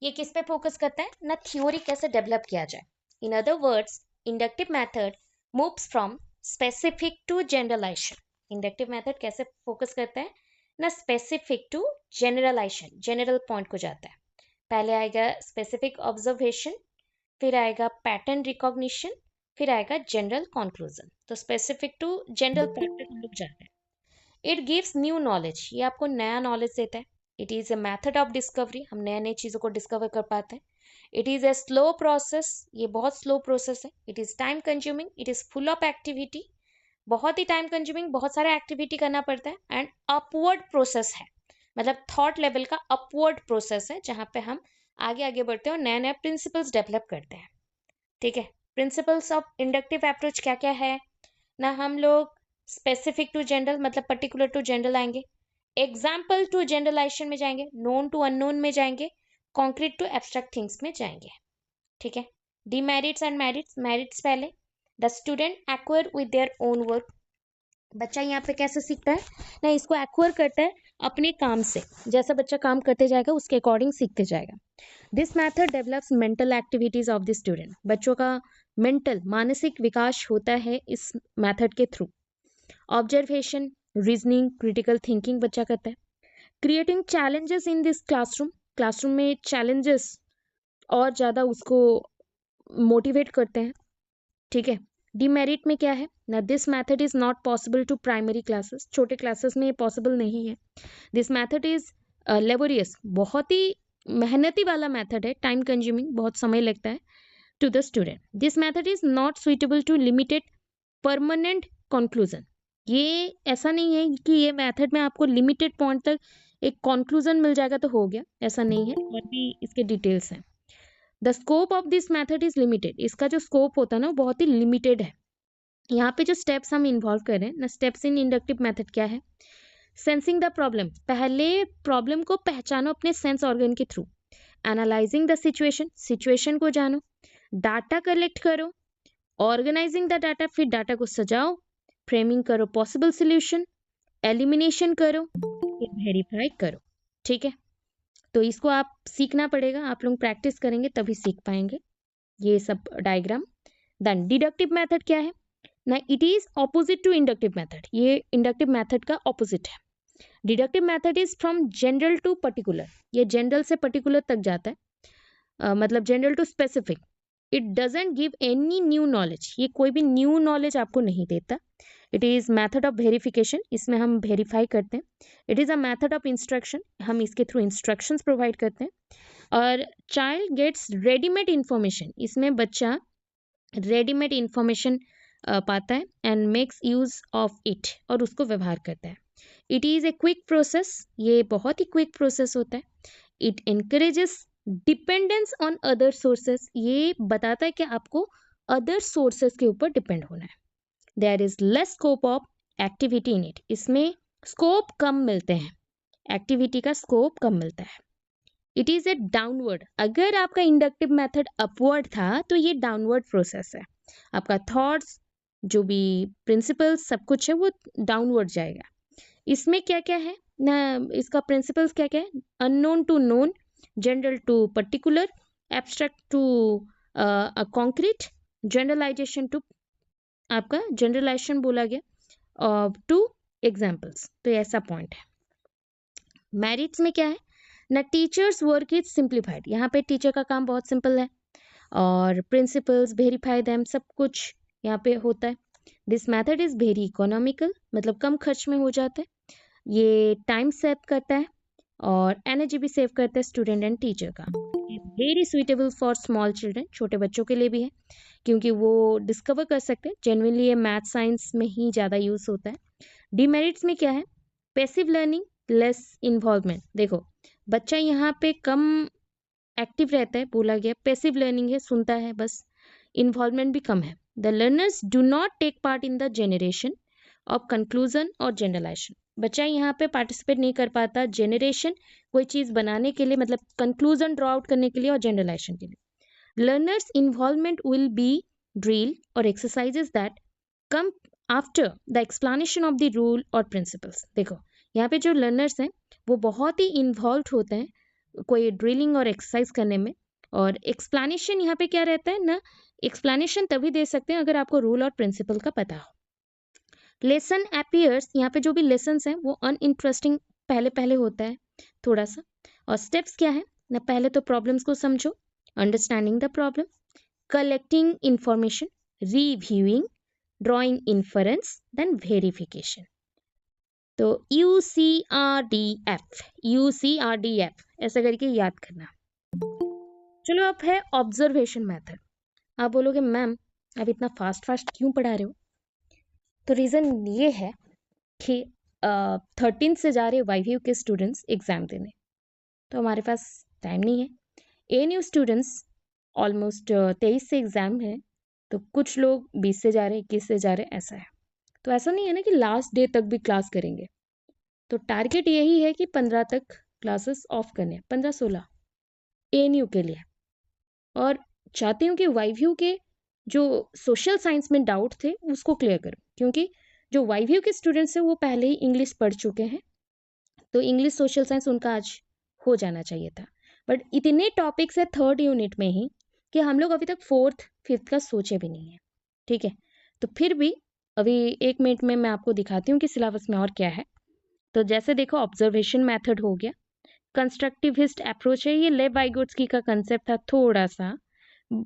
[SPEAKER 1] ये किस पे फोकस करता है ना, थ्योरी कैसे डेवलप किया जाए। In other words, inductive method moves from specific to generalisation. Inductive method कैसे फोकस करता है ना, specific to generalisation, general point को जाता है। पहले आएगा स्पेसिफिक ऑब्जर्वेशन, फिर आएगा पैटर्न रिकॉग्निशन, फिर आएगा जनरल कंक्लूजन। तो स्पेसिफिक टू जनरल पॉइंट पे हम लोग जाते हैं। इट गिव्स न्यू नॉलेज, ये आपको नया नॉलेज देता है। It is a method of discovery, हम नए नए चीज़ों को डिस्कवर कर पाते हैं। It is a slow process, ये बहुत स्लो प्रोसेस है। It is time consuming, it is full of activity, बहुत ही टाइम कंज्यूमिंग, बहुत सारा एक्टिविटी करना पड़ता है। एंड अपवर्ड प्रोसेस है, मतलब थॉट लेवल का अपवर्ड प्रोसेस है, जहाँ पे हम आगे आगे बढ़ते हैं और नए नए प्रिंसिपल्स डेवलप करते हैं। ठीक है, प्रिंसिपल्स ऑफ इंडक्टिव अप्रोच क्या क्या है ना, हम लोग स्पेसिफिक टू जनरल मतलब पर्टिकुलर टू जनरल आएंगे, एग्जाम्पल टू जनरलाइजेशन में जाएंगे, नोन टू अननोन में जाएंगे, कॉन्क्रीट टू एब्स्ट्रैक्ट थिंग्स में जाएंगे। ठीक है, डीमेरिट्स एंड मेरिट्स। मेरिट्स पहले, the student acquire with their own work. बच्चा यहाँ पे कैसे सीखता है ना, इसको एक्वायर करता है अपने काम से, जैसा बच्चा काम करते जाएगा उसके अकॉर्डिंग सीखते जाएगा। This method develops mental activities of the student, बच्चों का मेंटल मानसिक विकास होता है इस मेथड के through. Observation, reasoning, critical thinking बच्चा करता है। Creating challenges in this classroom, classroom में चैलेंजेस और ज़्यादा उसको मोटिवेट करते हैं। ठीक है, डीमेरिट में क्या है ना, this method is not possible to primary classes, छोटे क्लासेस में ये पॉसिबल नहीं है। दिस मैथड इज लेबोरियस, बहुत ही मेहनती वाला मैथड है, टाइम कंज्यूमिंग, बहुत समय लगता है to the student. This method is not suitable to limited permanent conclusion, ये ऐसा नहीं है कि ये मेथड में आपको लिमिटेड पॉइंट तक एक कंक्लूजन मिल जाएगा तो हो गया, ऐसा नहीं है, और भी इसके डिटेल्स हैं। The scope of this method is limited, इसका जो स्कोप होता है ना वो बहुत ही लिमिटेड है। यहाँ पे जो स्टेप्स हम इन्वॉल्व कर रहे हैं ना, स्टेप्स इन इंडक्टिव मेथड क्या है, सेंसिंग द प्रॉब्लम, पहले प्रॉब्लम को पहचानो अपने सेंस ऑर्गन के through. Analysing the situation, situation को जानो। डाटा कलेक्ट करो, ऑर्गेनाइजिंग द डाटा, फिर डाटा को सजाओ, फ्रेमिंग करो पॉसिबल सोल्यूशन, एलिमिनेशन करो, फिर वेरीफाई करो। ठीक है, तो इसको आप सीखना पड़ेगा, आप लोग प्रैक्टिस करेंगे तभी सीख पाएंगे ये सब डायग्राम। देन डिडक्टिव मेथड क्या है ना, it is opposite to inductive method, ये इंडक्टिव मेथड का ऑपोजिट है। Deductive method is from general to particular, ये जनरल से पर्टिकुलर तक जाता है, मतलब general to specific. It doesn't give any new knowledge, ये कोई भी न्यू नॉलेज आपको नहीं देता। It is method of verification, इसमें हम वेरीफाई करते हैं। It is a method of instruction, हम इसके थ्रू इंस्ट्रक्शंस प्रोवाइड करते हैं। और चाइल्ड गेट्स रेडीमेड इंफॉर्मेशन, इसमें बच्चा रेडीमेड इंफॉर्मेशन पाता है and makes use of it, और उसको व्यवहार करता है। It is a quick process, ये बहुत ही क्विक प्रोसेस होता है। It encourages dependence on other sources, ये बताता है कि आपको अदर सोर्सेस के ऊपर डिपेंड होना है। There is less scope of activity in it, इसमें स्कोप कम मिलते हैं, एक्टिविटी का स्कोप कम मिलता है। इट इज ए डाउनवर्ड, अगर आपका इंडक्टिव मेथड अपवर्ड था तो ये डाउनवर्ड प्रोसेस है, आपका थॉट्स जो भी प्रिंसिपल्स सब कुछ है वो डाउनवर्ड जाएगा। इसमें क्या क्या है ना, इसका प्रिंसिपल्स क्या क्या है, unknown to known, general to particular, abstract to concrete, generalisation to, आपका जनरलाइजेशन बोला गया टू एग्जाम्पल्स, तो ऐसा पॉइंट है। मैरिट्स में क्या है ना, टीचर्स वर्क इज सिंप्लीफाइड, यहाँ पे टीचर का काम बहुत सिंपल है, और प्रिंसिपल्स वेरीफाई देम सब कुछ यहाँ पे होता है। This method is very economical, मतलब कम खर्च में हो जाता है। ये टाइम सेव करता है और एनर्जी भी सेव करता है स्टूडेंट एंड टीचर का। Very suitable for small children, छोटे बच्चों के लिए भी है क्योंकि वो डिस्कवर कर सकते हैं। जेनरली ये मैथ साइंस में ही ज़्यादा यूज़ होता है। डिमेरिट्स में क्या है? Passive learning, less involvement. देखो बच्चा यहाँ पे कम एक्टिव रहता है, बोला गया पैसिव लर्निंग है, सुनता है बस, इन्वॉल्वमेंट भी कम है। The learners do not take part in the generation of conclusion और जनरलाइजेशन। बच्चा यहाँ पे पार्टिसिपेट नहीं कर पाता जेनरेशन, कोई चीज़ बनाने के लिए, मतलब कंक्लूजन ड्रॉ आउट करने के लिए और जनरलाइजेशन के लिए। Learners involvement will be drill और exercises that come after the explanation of the rule और प्रिंसिपल्स। देखो यहाँ पे जो लर्नर्स हैं वो बहुत ही इन्वॉल्व होते हैं कोई ड्रिलिंग और एक्सरसाइज करने में। और एक्सप्लेनेशन यहाँ पे क्या रहता है ना, एक्सप्लेनेशन तभी दे सकते हैं अगर आपको रूल और प्रिंसिपल का पता हो। लेसन अपीयर्स, यहाँ पे जो भी लेसन हैं वो अनइंटरेस्टिंग पहले पहले होता है थोड़ा सा। और स्टेप्स क्या है ना, पहले तो प्रॉब्लम्स को समझो, understanding the problem, collecting information, reviewing, drawing inference, then verification. तो UCRDF, UCRDF ऐसा करके याद करना। चलो अब है ऑब्जर्वेशन मेथड। आप बोलोगे मैम आप इतना फास्ट फास्ट क्यों पढ़ा रहे हो? तो रीज़न ये है कि 13 से जा रहे वाईवीयू के स्टूडेंट्स एग्ज़ाम देने, तो हमारे पास टाइम नहीं है। ANU स्टूडेंट्स ऑलमोस्ट 23 से एग्ज़ाम है, तो कुछ लोग 20 से जा रहे, 21 से जा रहे, ऐसा है। तो ऐसा नहीं है ना कि लास्ट डे तक भी क्लास करेंगे। तो टारगेट यही है कि 15 तक क्लासेस ऑफ करने, 15-16 ANU के लिए। और चाहती हूँ कि वाईव्यू के जो सोशल साइंस में डाउट थे उसको क्लियर करूँ, क्योंकि जो वाईव्यू के स्टूडेंट्स हैं वो पहले ही इंग्लिश पढ़ चुके हैं, तो इंग्लिश सोशल साइंस उनका आज हो जाना चाहिए था। बट इतने टॉपिक्स है 3rd यूनिट में ही कि हम लोग अभी तक 4th 5th का सोचे भी नहीं है। ठीक है, तो फिर भी अभी 1 मिनट में मैं आपको दिखाती हूँ कि सिलेबस में और क्या है। तो जैसे देखो ऑब्जर्वेशन मेथड हो गया, कंस्ट्रक्टिविस्ट अप्रोच है, ये लेव वाइगोट्स्की का कंसेप्ट था, थोड़ा सा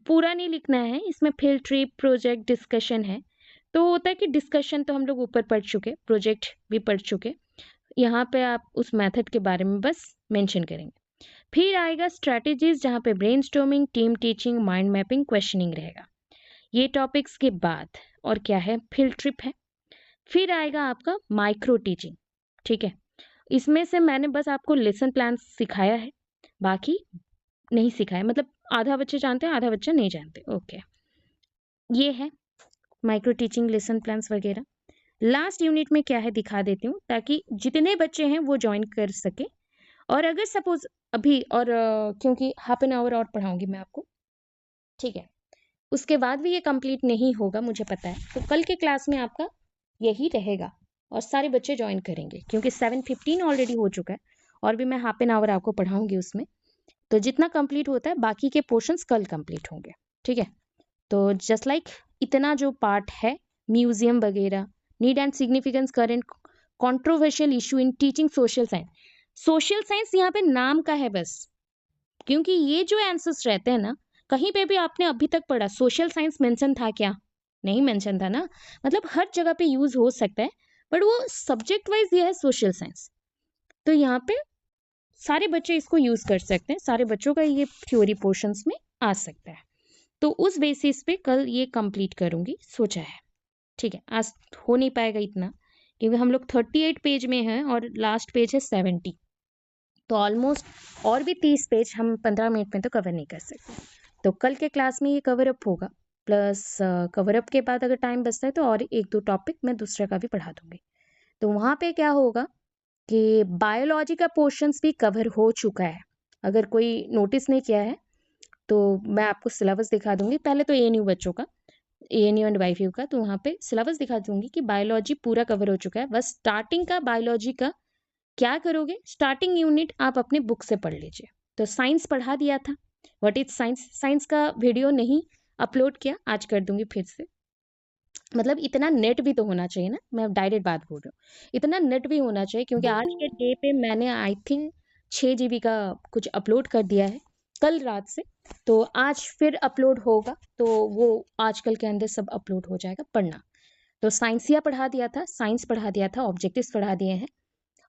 [SPEAKER 1] पूरा नहीं लिखना है, इसमें फील्ड ट्रिप, प्रोजेक्ट, डिस्कशन है। तो होता है कि डिस्कशन तो हम लोग ऊपर पढ़ चुके, प्रोजेक्ट भी पढ़ चुके, यहाँ पे आप उस मेथड के बारे में बस मेंशन करेंगे। फिर आएगा स्ट्रैटेजीज, जहाँ पे brainstorming, team teaching, mind mapping, questioning रहेगा। ये टॉपिक्स के बाद और क्या है, फील्ड ट्रिप है। फिर आएगा आपका माइक्रो टीचिंग। ठीक है, इसमें से मैंने बस आपको लेसन प्लान सिखाया है, बाकी नहीं सिखाया, मतलब आधा बच्चे जानते हैं आधा बच्चा नहीं जानते। ओके, ये है माइक्रो टीचिंग, लेसन प्लान्स वगैरह। लास्ट यूनिट में क्या है दिखा देती हूँ ताकि जितने बच्चे हैं वो ज्वाइन कर सके। और अगर सपोज अभी और क्योंकि हाफ एन आवर और पढ़ाऊंगी मैं आपको, ठीक है, उसके बाद भी ये कंप्लीट नहीं होगा मुझे पता है, तो कल के क्लास में आपका यही रहेगा और सारे बच्चे ज्वाइन करेंगे क्योंकि 7:15 ऑलरेडी हो चुका है और भी मैं हाफ एन आवर आपको पढ़ाऊंगी उसमें। तो जितना कंप्लीट होता है बाकी के पोर्शंस कल कंप्लीट होंगे। ठीक है, तो जस्ट लाइक इतना जो पार्ट है म्यूजियम वगैरह, need and significance, current controversial issue in teaching social science. Social science यहाँ पे नाम का है बस, क्योंकि ये जो आंसर्स रहते हैं ना, कहीं पे भी आपने अभी तक पढ़ा सोशल साइंस मेंशन था क्या? नहीं मेंशन था ना, मतलब हर जगह पे यूज हो सकता है, बट वो सब्जेक्ट वाइज ये है सोशल साइंस। तो यहाँ पे सारे बच्चे इसको यूज कर सकते हैं, सारे बच्चों का ये थ्योरी पोर्शंस में आ सकता है। तो उस बेसिस पे कल ये कंप्लीट करूंगी सोचा है। ठीक है, आज हो नहीं पाएगा इतना क्योंकि हम लोग 38 पेज में हैं और लास्ट पेज है 70, तो ऑलमोस्ट और भी 30 पेज हम 15 मिनट में तो कवर नहीं कर सकते। तो कल के क्लास में ये कवर अप होगा, प्लस कवर अप के बाद अगर टाइम बचता है तो और 1-2 टॉपिक मैं दूसरे का भी पढ़ा दूंगी। तो वहाँ पे क्या होगा कि बायोलॉजी का पोर्शंस भी कवर हो चुका है, अगर कोई नोटिस नहीं किया है तो मैं आपको सिलेबस दिखा दूंगी। पहले तो ANU बच्चों का, ANU एंड वाईव्यू का, तो वहाँ पे सिलेबस दिखा दूंगी कि बायोलॉजी पूरा कवर हो चुका है। बस स्टार्टिंग का बायोलॉजी का क्या करोगे, स्टार्टिंग यूनिट आप अपने बुक से पढ़ लीजिए। तो साइंस पढ़ा दिया था, व्हाट इज साइंस, साइंस का वीडियो नहीं अपलोड किया, आज कर दूंगी फिर से। मतलब इतना नेट भी तो होना चाहिए ना, मैं डायरेक्ट बात बोल रही हूँ, इतना नेट भी होना चाहिए क्योंकि आज के डे पे मैंने आई थिंक 6 GB का कुछ अपलोड कर दिया है कल रात से, तो आज फिर अपलोड होगा, तो वो आजकल के अंदर सब अपलोड हो जाएगा, पढ़ना। तो साइंसिया पढ़ा दिया था, साइंस पढ़ा दिया था, ऑब्जेक्टिव्स पढ़ा दिए हैं,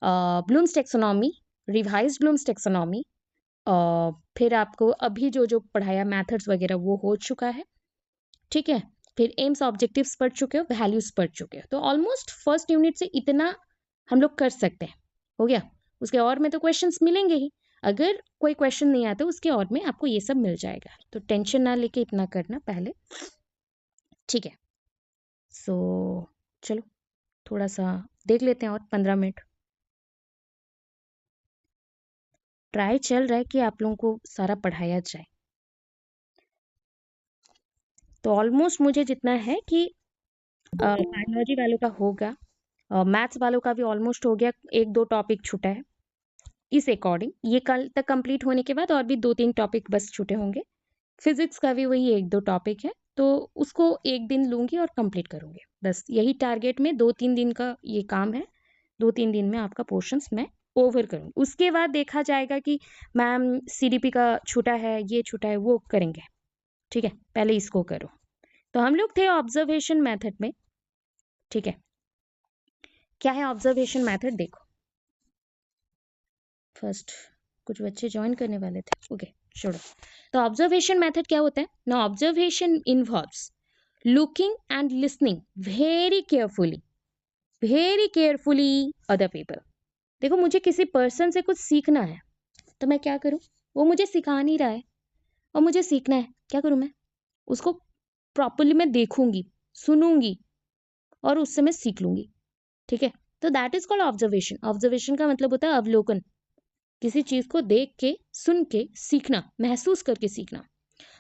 [SPEAKER 1] blooms taxonomy, revised blooms taxonomy, फिर आपको अभी जो जो पढ़ाया मैथड्स वगैरह वो हो चुका है, ठीक है। फिर एम्स ऑब्जेक्टिव्स पढ़ चुके हो, वैल्यूज पढ़ चुके हो, तो ऑलमोस्ट फर्स्ट यूनिट से इतना हम लोग कर सकते हैं, हो गया। उसके और में तो क्वेश्चंस मिलेंगे ही, अगर कोई क्वेश्चन नहीं आता उसके और में आपको ये सब मिल जाएगा, तो टेंशन ना लेके इतना करना पहले, ठीक है। सो चलो थोड़ा सा देख लेते हैं और 15 मिनट ट्राई चल रहा है कि आप लोगों को सारा पढ़ाया जाए। तो ऑलमोस्ट मुझे जितना है कि बायोलॉजी वालों का होगा, मैथ्स वालों का भी ऑलमोस्ट हो गया, एक दो टॉपिक छूटा है। इस अकॉर्डिंग ये कल तक कंप्लीट होने के बाद और भी 2-3 टॉपिक बस छूटे होंगे। फिजिक्स का भी वही 1-2 टॉपिक है, तो उसको एक दिन लूंगी और कंप्लीट करूंगी, बस यही टारगेट में 2-3 दिन का ये काम है। 2-3 दिन में आपका पोर्शंस मैं ओवर करूंगी, उसके बाद देखा जाएगा कि मैम सीडीपी का छूटा है, ये छूटा है, वो करेंगे, ठीक है। पहले इसको करो। तो हम लोग थे ऑब्जर्वेशन मेथड में, ठीक है। क्या है ऑब्जर्वेशन मेथड, देखो फर्स्ट कुछ बच्चे ज्वाइन करने वाले थे, ओके छोड़ो। तो ऑब्जर्वेशन मेथड क्या होता है ना, observation involves looking and listening very carefully other people. देखो मुझे किसी पर्सन से कुछ सीखना है, तो मैं क्या करूं, वो मुझे सिखा नहीं रहा है और मुझे सीखना है, क्या करूं मैं, उसको प्रॉपरली मैं देखूंगी, सुनूंगी और उससे मैं सीख लूंगी, ठीक है। तो that is called observation. Observation का मतलब होता है अवलोकन, किसी चीज को देख के, सुन के सीखना, महसूस करके सीखना।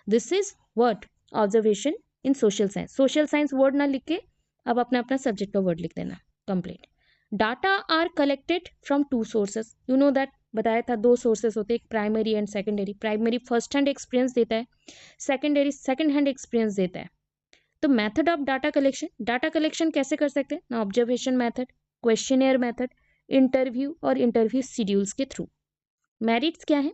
[SPEAKER 1] This is word observation in social science. Social science word ना लिख के अब अपना अपना सब्जेक्ट का वर्ड लिख देना, complete. Data are collected from 2 sources, you know that, बताया था 2 सोर्सेस होते हैं, एक primary and secondary. Primary first hand experience देता है, सेकेंडरी सेकेंड हैंड एक्सपीरियंस देता है। तो मेथड ऑफ डाटा कलेक्शन कैसे कर सकते हैं ना, observation method, questionnaire method, interview और इंटरव्यू शेड्यूल्स के थ्रू। मेरिट्स क्या है,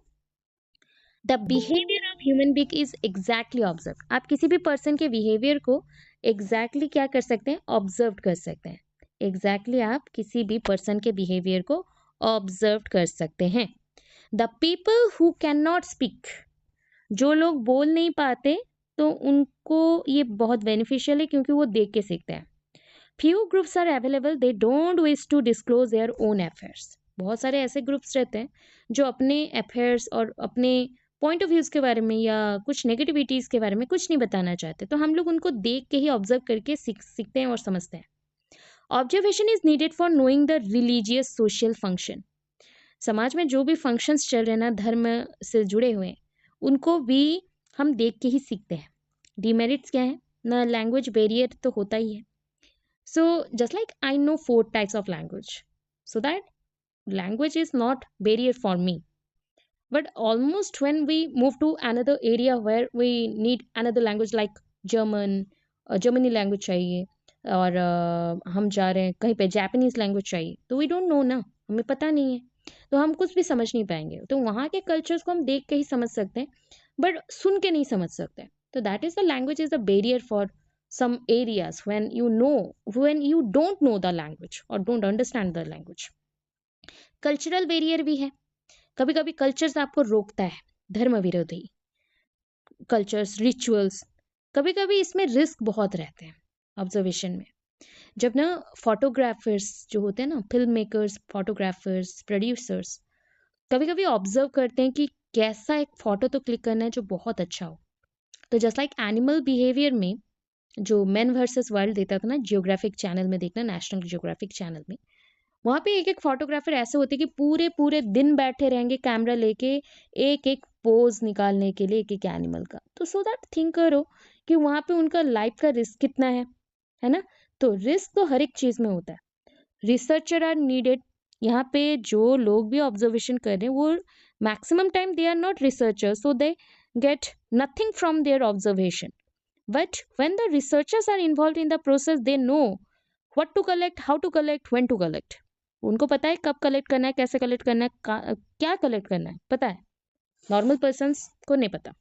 [SPEAKER 1] the behaviour of human being is exactly observe. आप किसी भी पर्सन के बिहेवियर को एग्जैक्टली क्या कर सकते हैं, ऑब्जर्व कर सकते हैं। एग्जैक्टली आप किसी भी पर्सन के बिहेवियर को ऑब्जर्व कर सकते हैं। The people who can not speak, जो लोग बोल नहीं पाते, तो उनको ये बहुत बेनिफिशियल है क्योंकि वो देख के सीखते हैं। Few groups are available, they don't wish to disclose their own affairs. बहुत सारे ऐसे ग्रुप्स रहते हैं जो अपने अफेयर्स और अपने पॉइंट ऑफ व्यूज के बारे में या कुछ नेगेटिविटीज के बारे में कुछ नहीं बताना चाहते, तो हम लोग उनको देख के ही ऑब्जर्व करके सीखते हैं और समझते हैं। Observation is needed for knowing the religious social function. समाज में जो भी फंक्शंस चल रहे हैं ना, धर्म से जुड़े हुए, उनको भी हम देख के ही सीखते हैं। डिमेरिट्स क्या है ना, लैंग्वेज बैरियर तो होता ही है। So just like I know 4 types of language, so that language is not barrier for me. But almost when we move to another area where we need another language like German, Germany language चाहिए, और हम जा रहे हैं कहीं पे Japanese language चाहिए, तो वी डोंट नो ना, हमें पता नहीं है, तो हम कुछ भी समझ नहीं पाएंगे। तो वहाँ के कल्चर्स को हम देख के ही समझ सकते हैं, बट सुन के नहीं समझ सकते। तो that is the language is the barrier for some areas when you don't know the language or don't understand the language. Cultural barrier भी है, कभी कभी कल्चर्स आपको रोकता है, धर्म विरोधी कल्चर्स, रिचुअल्स, कभी कभी इसमें रिस्क बहुत रहते हैं ऑब्जर्वेशन में। जब ना फोटोग्राफर्स जो होते हैं ना, फिल्म मेकर्स, फोटोग्राफर्स, प्रोड्यूसर्स, कभी कभी ऑब्जर्व करते हैं कि कैसा एक फोटो तो क्लिक करना है जो बहुत अच्छा हो। तो जस्ट लाइक एनिमल बिहेवियर में जो मैन वर्सेस वाइल्ड देता था ना, जियोग्राफिक चैनल में देखना, नेशनल जियोग्राफिक चैनल में, वहाँ पे एक एक फोटोग्राफर ऐसे होते कि पूरे पूरे दिन बैठे रहेंगे कैमरा लेके, एक एक पोज निकालने के लिए एक एक एनिमल का। तो सो दैट थिंक करो कि वहाँ पे उनका लाइफ का रिस्क कितना है ना। तो रिस्क तो हर एक चीज में होता है। रिसर्चर आर नीडेड, यहाँ पे जो लोग भी ऑब्जर्वेशन कर रहे हैं वो maximum time they are not researchers, so they get nothing from their observation. But when the researchers are involved in the process, they know what to collect, how to collect, when to collect. उनको पता है कब collect करना है, कैसे collect करना है, क्या कलेक्ट करना है, पता है। नॉर्मल पर्सन्स को नहीं पता।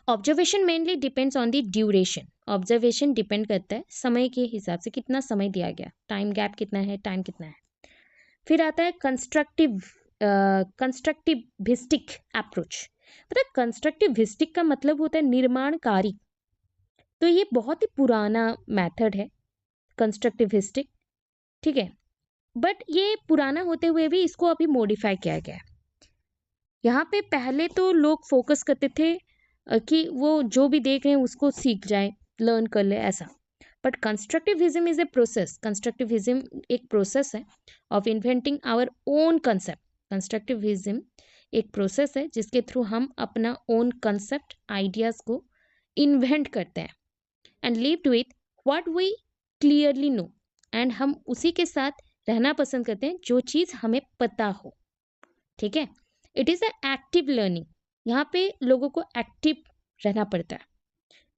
[SPEAKER 1] Observation mainly depends on the duration. Observation depend करता है समय के हिसाब से, कितना समय दिया गया, टाइम गैप कितना है, टाइम कितना है। फिर आता है कंस्ट्रक्टिविस्टिक अप्रोच। पता है कंस्ट्रक्टिविस्टिक का मतलब होता है निर्माणकारी। तो ये बहुत ही पुराना मेथड है कंस्ट्रक्टिविस्टिक, ठीक है। बट ये पुराना होते हुए भी इसको अभी मॉडिफाई किया गया है। यहाँ पे पहले तो लोग फोकस करते थे कि वो जो भी देख रहे हैं उसको सीख जाए, लर्न कर ले, ऐसा। But constructivism is a process. Constructivism एक प्रोसेस है of inventing our own concept. Constructivism एक प्रोसेस है जिसके थ्रू हम अपना ओन कंसेप्ट, आइडियाज को इन्वेंट करते हैं and live with what we clearly know. And हम उसी के साथ रहना पसंद करते हैं जो चीज़ हमें पता हो, ठीक है। It is a active learning. यहाँ पे लोगों को एक्टिव रहना पड़ता है।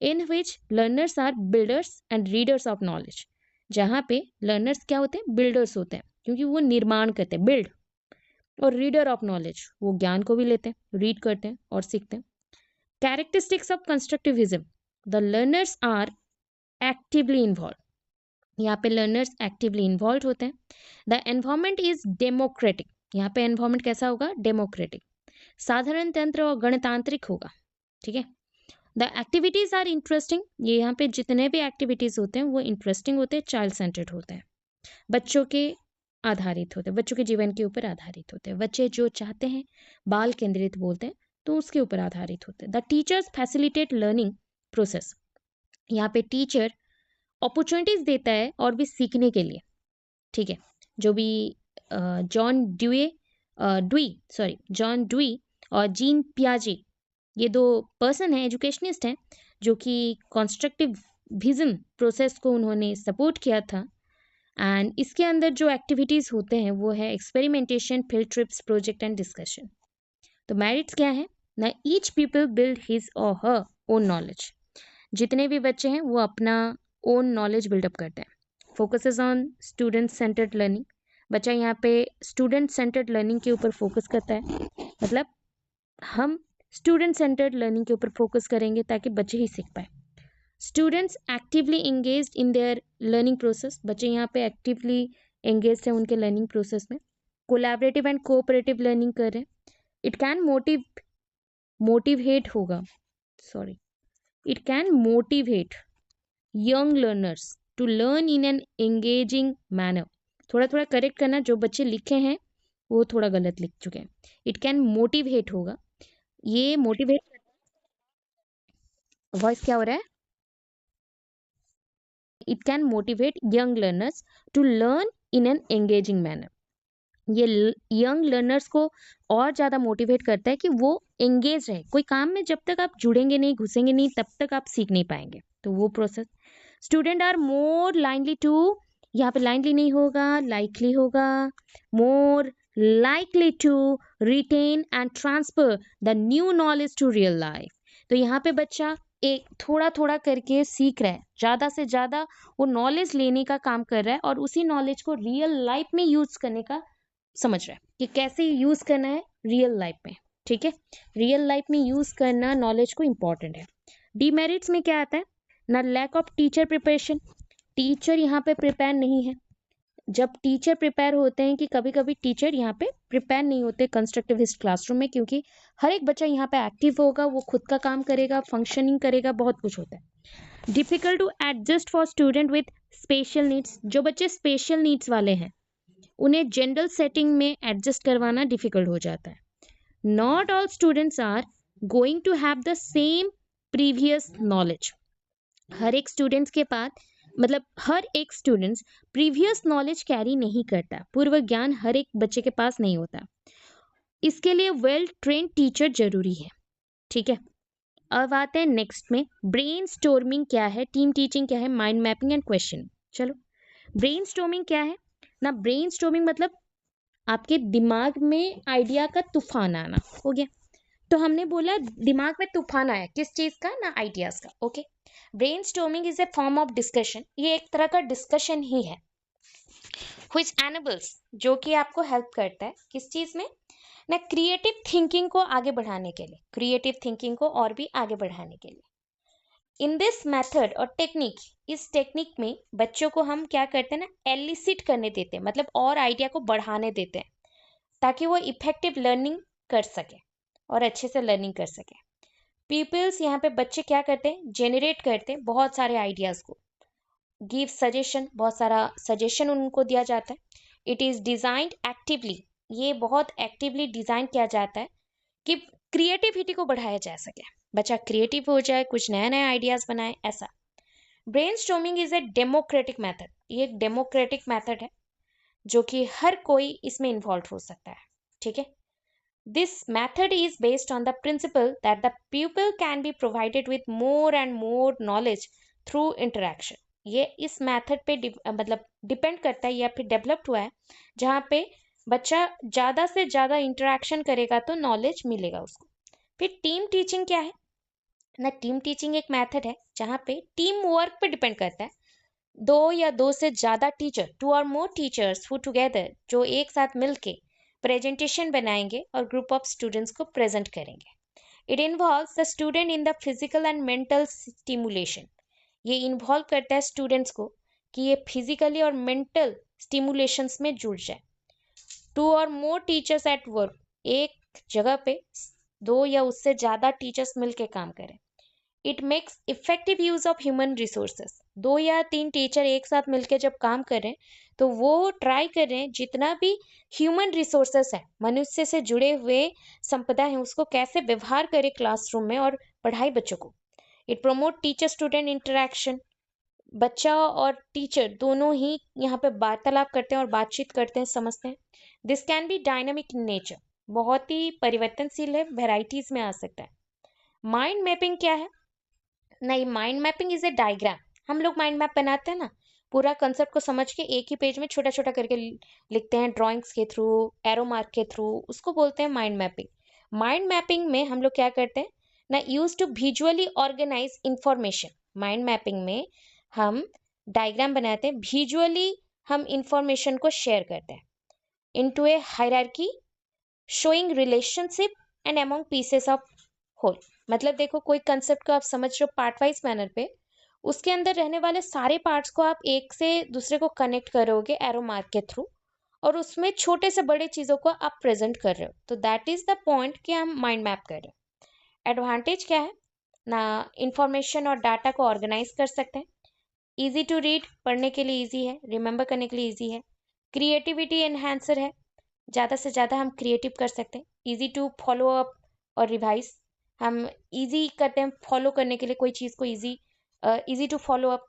[SPEAKER 1] In which learners are builders and readers of knowledge. जहाँ पे लर्नर्स क्या होते हैं, बिल्डर्स होते हैं, क्योंकि वो निर्माण करते हैं, बिल्ड। और रीडर ऑफ नॉलेज, वो ज्ञान को भी लेते हैं, रीड करते हैं और सीखते हैं। Characteristics of constructivism, the learners are actively involve. यहाँ पे लर्नर्स एक्टिवली इन्वॉल्व होते हैं। The environment is democratic. यहाँ पे एनवायरमेंट कैसा होगा, डेमोक्रेटिक, साधारण तंत्र और गणतांत्रिक होगा, ठीक है। The activities are interesting. ये यहाँ पे जितने भी एक्टिविटीज होते हैं वो इंटरेस्टिंग होते हैं, चाइल्ड सेंटर्ड होते हैं, बच्चों के आधारित होते हैं, बच्चों के जीवन के ऊपर आधारित होते हैं। बच्चे जो चाहते हैं, बाल केंद्रित बोलते हैं, तो उसके ऊपर आधारित होते हैं। The teachers facilitate learning process. यहाँ पे टीचर अपॉर्चुनिटीज देता है और भी सीखने के लिए, ठीक है। जो भी जॉन ड्यूई और जीन पियाजे, ये दो पर्सन हैं, एजुकेशनिस्ट हैं, जो कि कंस्ट्रक्टिविज्म प्रोसेस को उन्होंने सपोर्ट किया था। एंड इसके अंदर जो एक्टिविटीज़ होते हैं वो है experimentation, field trips, project and discussion. तो मेरिट्स क्या है ना, ईच पीपल बिल्ड हिज और हर ओन नॉलेज। जितने भी बच्चे हैं वो अपना ओन नॉलेज बिल्डअप करते हैं। Focuses on student centred learning. बच्चा यहाँ पे स्टूडेंट सेंटर्ड लर्निंग के ऊपर फोकस करता है, मतलब हम स्टूडेंट सेंटर्ड लर्निंग के ऊपर फोकस करेंगे ताकि बच्चे ही सीख पाए। Students actively engaged in their learning process. बच्चे यहाँ पे एक्टिवली एंगेज्ड हैं उनके लर्निंग प्रोसेस में। कोलैबोरेटिव एंड कोऑपरेटिव लर्निंग कर रहे हैं। इट कैन मोटिवेट होगा, sorry, it can motivate young learners to learn in an engaging manner. थोड़ा थोड़ा करेक्ट करना, जो बच्चे लिखे हैं वो थोड़ा गलत लिख चुके हैं। इट कैन मोटिवेट होगा, ये मोटिवेट, वॉइस क्या हो रहा है, it can motivate young learners to learn in an engaging manner. ये यंग लर्नर्स को और ज़्यादा मोटिवेट करता है कि वो एंगेज रहे। कोई काम में जब तक आप जुड़ेंगे नहीं, घुसेंगे नहीं, तब तक आप सीख नहीं पाएंगे। तो वो process. Student are more linely to, यहाँ पे लाइनली नहीं होगा, लाइकली होगा। More likely to retain and transfer the new knowledge to real life. तो यहाँ पे बच्चा एक थोड़ा थोड़ा करके सीख रहा है, ज़्यादा से ज़्यादा वो नॉलेज लेने का काम कर रहा है और उसी नॉलेज को रियल लाइफ में यूज़ करने का समझ रहा है कि कैसे यूज़ करना है रियल लाइफ में, ठीक है। रियल लाइफ में यूज़ करना नॉलेज को इम्पॉर्टेंट है। डीमेरिट्स में क्या आता है ना, lack of teacher preparation. Teacher यहाँ पे प्रिपेयर नहीं है। जब टीचर प्रिपेयर होते हैं कि कभी कभी टीचर यहाँ पे प्रिपेयर नहीं होते कंस्ट्रक्टिविस्ट क्लासरूम में, क्योंकि हर एक बच्चा यहाँ पे एक्टिव होगा, वो खुद का काम करेगा, फंक्शनिंग करेगा, बहुत कुछ होता है। Difficult to adjust for student with special needs. जो बच्चे स्पेशल नीड्स वाले हैं उन्हें जनरल सेटिंग में एडजस्ट करवाना डिफिकल्ट हो जाता है। Not all students are going to have the same previous knowledge. हर एक स्टूडेंट्स के पास, मतलब हर एक स्टूडेंट्स प्रीवियस नॉलेज कैरी नहीं करता, पूर्व ज्ञान हर एक बच्चे के पास नहीं होता। इसके लिए वेल ट्रेन्ड टीचर जरूरी है, ठीक है। अब आते हैं नेक्स्ट में, ब्रेन स्टॉर्मिंग क्या है, टीम टीचिंग क्या है, माइंड मैपिंग एंड क्वेश्चन। चलो, ब्रेन स्टॉर्मिंग क्या है ना, ब्रेन स्टॉर्मिंग मतलब आपके दिमाग में आइडिया का तूफान आना, हो गया। तो हमने बोला दिमाग में तूफान आया, किस चीज का ना, आइडियाज का, okay. Brain storming is a form of discussion. ये एक तरह का डिस्कशन ही है, व्हिच एनेबल्स, जो कि आपको हेल्प करता है किस चीज में ना, क्रिएटिव थिंकिंग को आगे बढ़ाने के लिए, क्रिएटिव थिंकिंग को और भी आगे बढ़ाने के लिए। इन दिस मेथड और टेक्निक, इस टेक्निक में बच्चों को हम क्या करते हैं ना, एलिसिट करने देते हैं, मतलब और आइडिया को बढ़ाने देते हैं ताकि वो इफेक्टिव लर्निंग कर सके और अच्छे से लर्निंग कर सके। पीपल्स, यहाँ पे बच्चे क्या करते हैं, जेनरेट करते हैं बहुत सारे आइडियाज को, गिव सजेशन, बहुत सारा सजेशन उनको दिया जाता है। इट इज डिजाइंड एक्टिवली, ये बहुत एक्टिवली डिजाइन किया जाता है कि क्रिएटिविटी को बढ़ाया जा सके, बच्चा क्रिएटिव हो जाए, कुछ नया नया आइडियाज बनाए, ऐसा। Brainstorming is a democratic method, ये एक डेमोक्रेटिक मेथड है जो कि हर कोई इसमें इन्वॉल्व हो सकता है, ठीक है। This method is based on the principal that the pupil can be provided with more and more knowledge through interaction. ये इस मेथड पे मतलब डिपेंड करता है या फिर डेवलप्ड हुआ है जहाँ पे बच्चा ज़्यादा से ज़्यादा इंटरेक्शन करेगा तो नॉलेज मिलेगा उसको। फिर टीम टीचिंग क्या है ना, टीम टीचिंग एक मेथड है जहाँ पे टीम वर्क पे डिपेंड करता है। दो या दो से ज्यादा टीचर, टू और मोर टीचर्स हु टुगेदर, जो एक साथ मिलके प्रेजेंटेशन बनाएंगे और ग्रुप ऑफ स्टूडेंट्स को प्रेजेंट करेंगे। It involves the student in the physical and mental stimulation, ये इन्वॉल्व करता है स्टूडेंट्स को कि ये फिजिकली और मेंटल स्टिमुलेशंस में जुड़ जाए। टू और मोर टीचर्स एट वर्क, एक जगह पे दो या उससे ज्यादा टीचर्स मिलके काम करें। It makes effective use of human resources, दो या तीन टीचर एक साथ मिलकर जब काम कर रहे हैं तो वो ट्राई कर रहे हैं जितना भी ह्यूमन रिसोर्सेस है, मनुष्य से जुड़े हुए संपदा है, उसको कैसे व्यवहार करे क्लासरूम में और पढ़ाई बच्चों को। It promote teacher student interaction, बच्चा और टीचर दोनों ही यहाँ पे वार्तालाप करते हैं और बातचीत करते हैं, समझते हैं। This can be dynamic in nature, बहुत ही परिवर्तनशील है, वेराइटीज में आ सकता है। माइंड मैपिंग क्या है, नहीं, mind mapping is a diagram, हम लोग माइंड मैप बनाते हैं ना, पूरा कंसेप्ट को समझ के एक ही पेज में छोटा छोटा करके लिखते हैं ड्राइंग्स के थ्रू, एरो मार्क के थ्रू, उसको बोलते हैं माइंड मैपिंग। माइंड मैपिंग में हम लोग क्या करते हैं ना, use to visually organise information, mind mapping में हम डायग्राम बनाते हैं, विजुअली हम इंफॉर्मेशन को शेयर करते हैं into a hierarchy showing relationship and among pieces of whole. मतलब देखो, कोई कंसेप्ट को आप समझ रहे हो पार्ट वाइज मैनर पे, उसके अंदर रहने वाले सारे पार्ट्स को आप एक से दूसरे को कनेक्ट करोगे एरो मार्क के थ्रू, और उसमें छोटे से बड़े चीजों को आप प्रेजेंट कर रहे हो, तो दैट इज द पॉइंट कि हम माइंड मैप कर रहे हैं। एडवांटेज क्या है ना, इंफॉर्मेशन और डाटा को ऑर्गेनाइज कर सकते हैं, इजी टू रीड, पढ़ने के लिए इजी है, रिमेंबर करने के लिए इजी है, क्रिएटिविटी एनहांसर है, ज़्यादा से ज़्यादा हम क्रिएटिव कर सकते हैं, इजी टू फॉलो अप और रिवाइज, हम इजी करते हैं फॉलो करने के लिए कोई चीज़ को, इजी टू फॉलो अप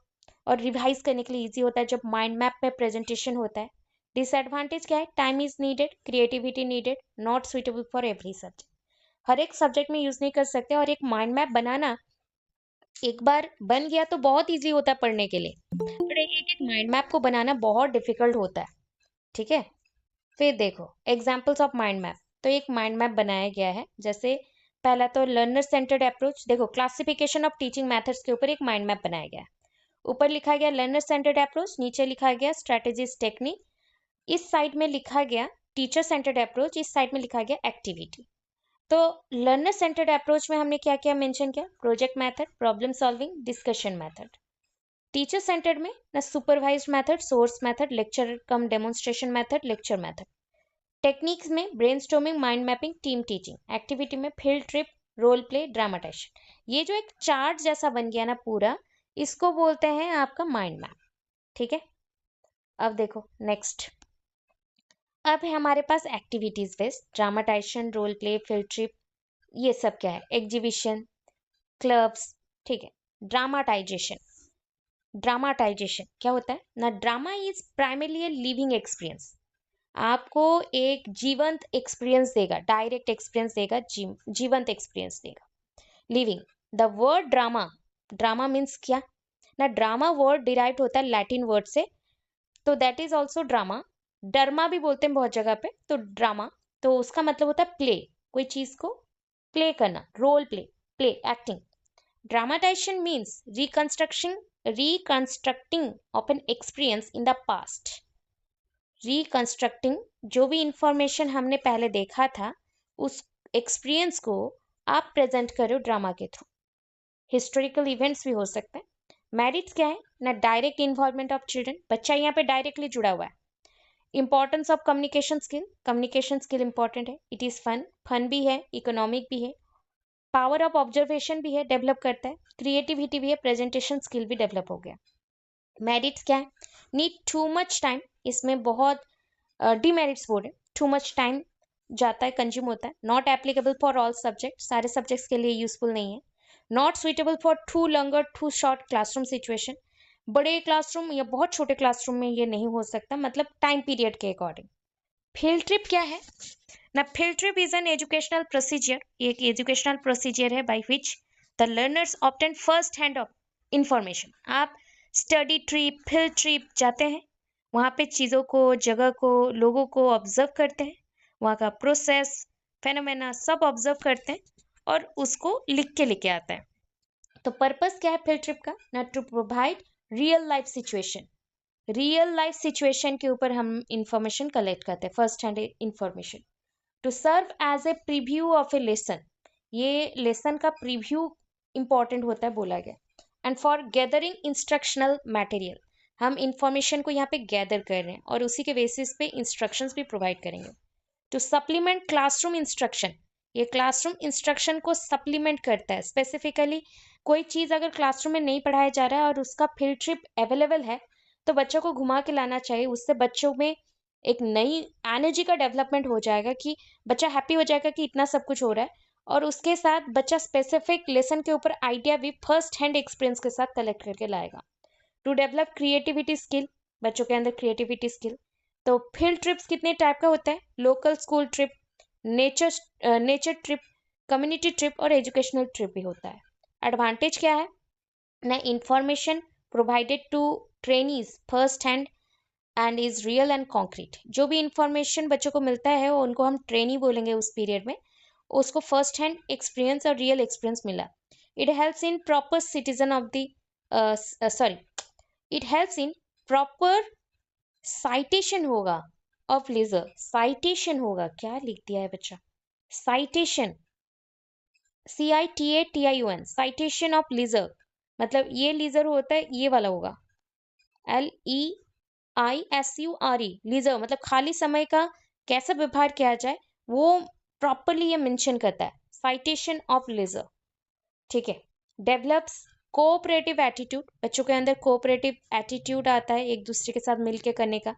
[SPEAKER 1] और रिवाइज करने के लिए इजी होता है जब माइंड मैप में प्रेजेंटेशन होता है। डिसएडवांटेज क्या है, time is needed, creativity needed, not suitable for every subject, हर एक सब्जेक्ट में यूज नहीं कर सकते। और एक माइंड मैप बनाना एक बार बन गया तो बहुत इजी होता है पढ़ने के लिए, पर एक एक माइंड मैप को बनाना बहुत डिफिकल्ट होता है, ठीक है। फिर देखो एग्जाम्पल्स ऑफ माइंड मैप, तो एक माइंड मैप बनाया गया है, जैसे पहला तो लर्नर सेंटर्ड अप्रोच, देखो क्लासिफिकेशन ऑफ टीचिंग मेथड्स के ऊपर एक माइंड मैप बनाया गया है। ऊपर लिखा गया लर्नर सेंटर्ड अप्रोच, नीचे लिखा गया स्ट्रेटेजीज टेक्निक, इस साइड में लिखा गया टीचर सेंटर्ड अप्रोच, इस साइड में लिखा गया एक्टिविटी। तो लर्नर सेंटर्ड अप्रोच में हमने क्या क्या मेंशन किया, project method, problem solving, discussion method. Teacher centred में ना supervised method, source method, lecture cum demonstration method, lecture method. Techniques में brainstorming, mind mapping, team teaching. Activity में field trip, role play, dramatization. ये जो एक chart जैसा बन गया ना पूरा, इसको बोलते हैं आपका माइंड मैप, ठीक है। अब देखो नेक्स्ट, अब है हमारे पास activities based, dramatization, role play, field trip, ये सब क्या है, एग्जीबिशन, क्लब्स, ठीक है। ड्रामाटाइजेशन, ड्रामाटाइजेशन क्या होता है ना, drama is primarily a living experience, आपको एक जीवंत एक्सपीरियंस देगा, डायरेक्ट एक्सपीरियंस देगा, जीवंत एक्सपीरियंस देगा। Living, the word drama, drama means क्या ना, ड्रामा वर्ड डिराइव होता है लैटिन वर्ड से, तो that is also drama. Derma भी बोलते हैं बहुत जगह पे, तो ड्रामा, तो उसका मतलब होता है प्ले, कोई चीज को प्ले करना, role play, play acting. Dramatization means reconstructing of an experience in the past, reconstructing, जो भी इंफॉर्मेशन हमने पहले देखा था उस एक्सपीरियंस को आप प्रेजेंट करो ड्रामा के थ्रू। हिस्टोरिकल इवेंट्स भी हो सकते हैं। मेरिट्स क्या है ना, डायरेक्ट इन्वॉल्वमेंट ऑफ चिल्ड्रन, बच्चा यहाँ पे डायरेक्टली जुड़ा हुआ है। Importance of communication skill important है। इट इज फन, फन भी है, इकोनॉमिक भी है, पावर ऑफ ऑब्जर्वेशन भी है, डेवलप करता है, क्रिएटिविटी भी है, प्रेजेंटेशन स्किल भी डेवलप हो गया। मेरिट्स क्या है, नीड टू मच टाइम, इसमें बहुत डिमेरिट्स बोल रहे, टू मच टाइम जाता है, कंज्यूम होता है, not applicable for all subject, सारे सब्जेक्ट्स के लिए यूजफुल नहीं है, not suitable for too long और टू शॉर्ट क्लासरूम सिचुएशन, बड़े क्लासरूम या बहुत छोटे क्लासरूम में ये नहीं हो सकता, मतलब टाइम पीरियड के अकॉर्डिंग। फील्ड ट्रिप क्या है ना, field trip is an educational procedure, एक एजुकेशनल प्रोसीजर है by which the learners obtain first hand of information. आप स्टडी ट्रिप, फील्ड ट्रिप जाते हैं, वहाँ पे चीज़ों को, जगह को, लोगों को ऑब्जर्व करते हैं, वहाँ का प्रोसेस, फेनोमेना सब ऑब्जर्व करते हैं और उसको लिख के लेके आता है। तो पर्पस क्या है फील्ड ट्रिप का ना, to provide real life situation, real life situation के ऊपर हम इंफॉर्मेशन कलेक्ट करते हैं, first hand information, to serve as a preview of a lesson, ये लेसन का प्रीव्यू इंपॉर्टेंट होता है बोला गया, and for gathering instructional material, हम इंफॉर्मेशन को यहाँ पे गैदर कर रहे हैं और उसी के बेसिस पे इंस्ट्रक्शंस भी प्रोवाइड करेंगे। टू सप्लीमेंट क्लासरूम इंस्ट्रक्शन, ये क्लासरूम इंस्ट्रक्शन को सप्लीमेंट करता है, स्पेसिफिकली कोई चीज़ अगर क्लासरूम में नहीं पढ़ाया जा रहा है और उसका फील्ड ट्रिप अवेलेबल है तो बच्चों को घुमा के लाना चाहिए, उससे बच्चों में एक नई एनर्जी का डेवलपमेंट हो जाएगा कि बच्चा हैप्पी हो जाएगा कि इतना सब कुछ हो रहा है, और उसके साथ बच्चा स्पेसिफिक लेसन के ऊपर आइडिया भी फर्स्ट हैंड एक्सपीरियंस के साथ कलेक्ट करके लाएगा। टू डेवलप क्रिएटिविटी स्किल, बच्चों के अंदर क्रिएटिविटी स्किल। तो फील्ड ट्रिप्स कितने टाइप का होता है, local school trip, nature trip, community trip और एजुकेशनल ट्रिप भी होता है। एडवांटेज क्या है ना, information provided to trainees first hand and is real and concrete, जो भी इंफॉर्मेशन बच्चों को मिलता है उनको हम ट्रेनी बोलेंगे उस पीरियड में, उसको फर्स्ट हैंड एक्सपीरियंस और रियल एक्सपीरियंस मिला। It helps in proper citizen of the sorry it helps in proper citation होगा ऑफ लीजर, साइटेशन होगा, क्या लिख दिया है बच्चा, citation, CITATION, citation of leisure, मतलब ये लीजर होता है ये वाला होगा, LEISURE, लीजर मतलब खाली समय का कैसा व्यवहार किया जाए वो प्रॉपरली ये मेंशन करता है, साइटेशन ऑफ लीजर। ठीक है। डेवलप्स कोऑपरेटिव एटीट्यूड, बच्चों के अंदर कोऑपरेटिव एटीट्यूड आता है एक दूसरे के साथ मिलके करने का।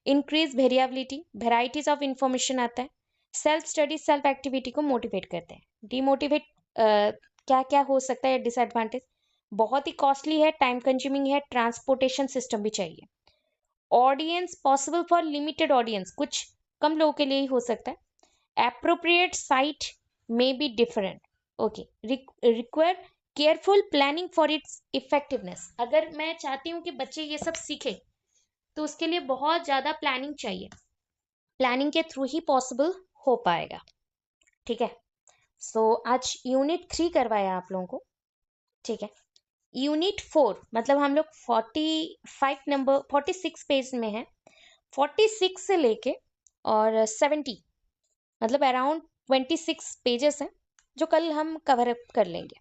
[SPEAKER 1] Increase variability, varieties of information आता है। सेल्फ स्टडी, सेल्फ एक्टिविटी को मोटिवेट करते हैं। डिमोटिवेट क्या क्या हो सकता है डिसएडवांटेज, बहुत ही कॉस्टली है, टाइम कंज्यूमिंग है, ट्रांसपोर्टेशन सिस्टम भी चाहिए। Audience possible for limited audience, कुछ कम लोगों के लिए ही हो सकता है। Appropriate site may be different, okay. Require careful planning for its effectiveness, अगर मैं चाहती हूँ कि बच्चे ये सब सीखे तो उसके लिए बहुत ज़्यादा प्लानिंग चाहिए, प्लानिंग के थ्रू ही पॉसिबल हो पाएगा। ठीक है। सो आज यूनिट 3 करवाया आप लोगों को। ठीक है। यूनिट 4 मतलब हम लोग 46 पेज में है, 46 से लेके और 70 मतलब अराउंड 26 पेजेस हैं जो कल हम कवर अप कर लेंगे।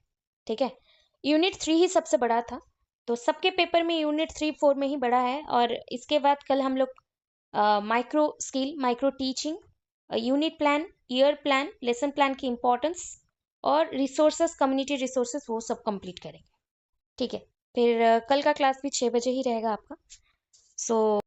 [SPEAKER 1] ठीक है। यूनिट 3 ही सबसे बड़ा था, तो सबके पेपर में यूनिट 3 4 में ही बड़ा है, और इसके बाद कल हम लोग micro skill, micro teaching, unit plan, year plan, lesson plan की इम्पोर्टेंस और रिसोर्सेस, कम्युनिटी रिसोर्सेस, वो सब कंप्लीट करेंगे। ठीक है। फिर कल का क्लास भी 6 बजे ही रहेगा आपका। सो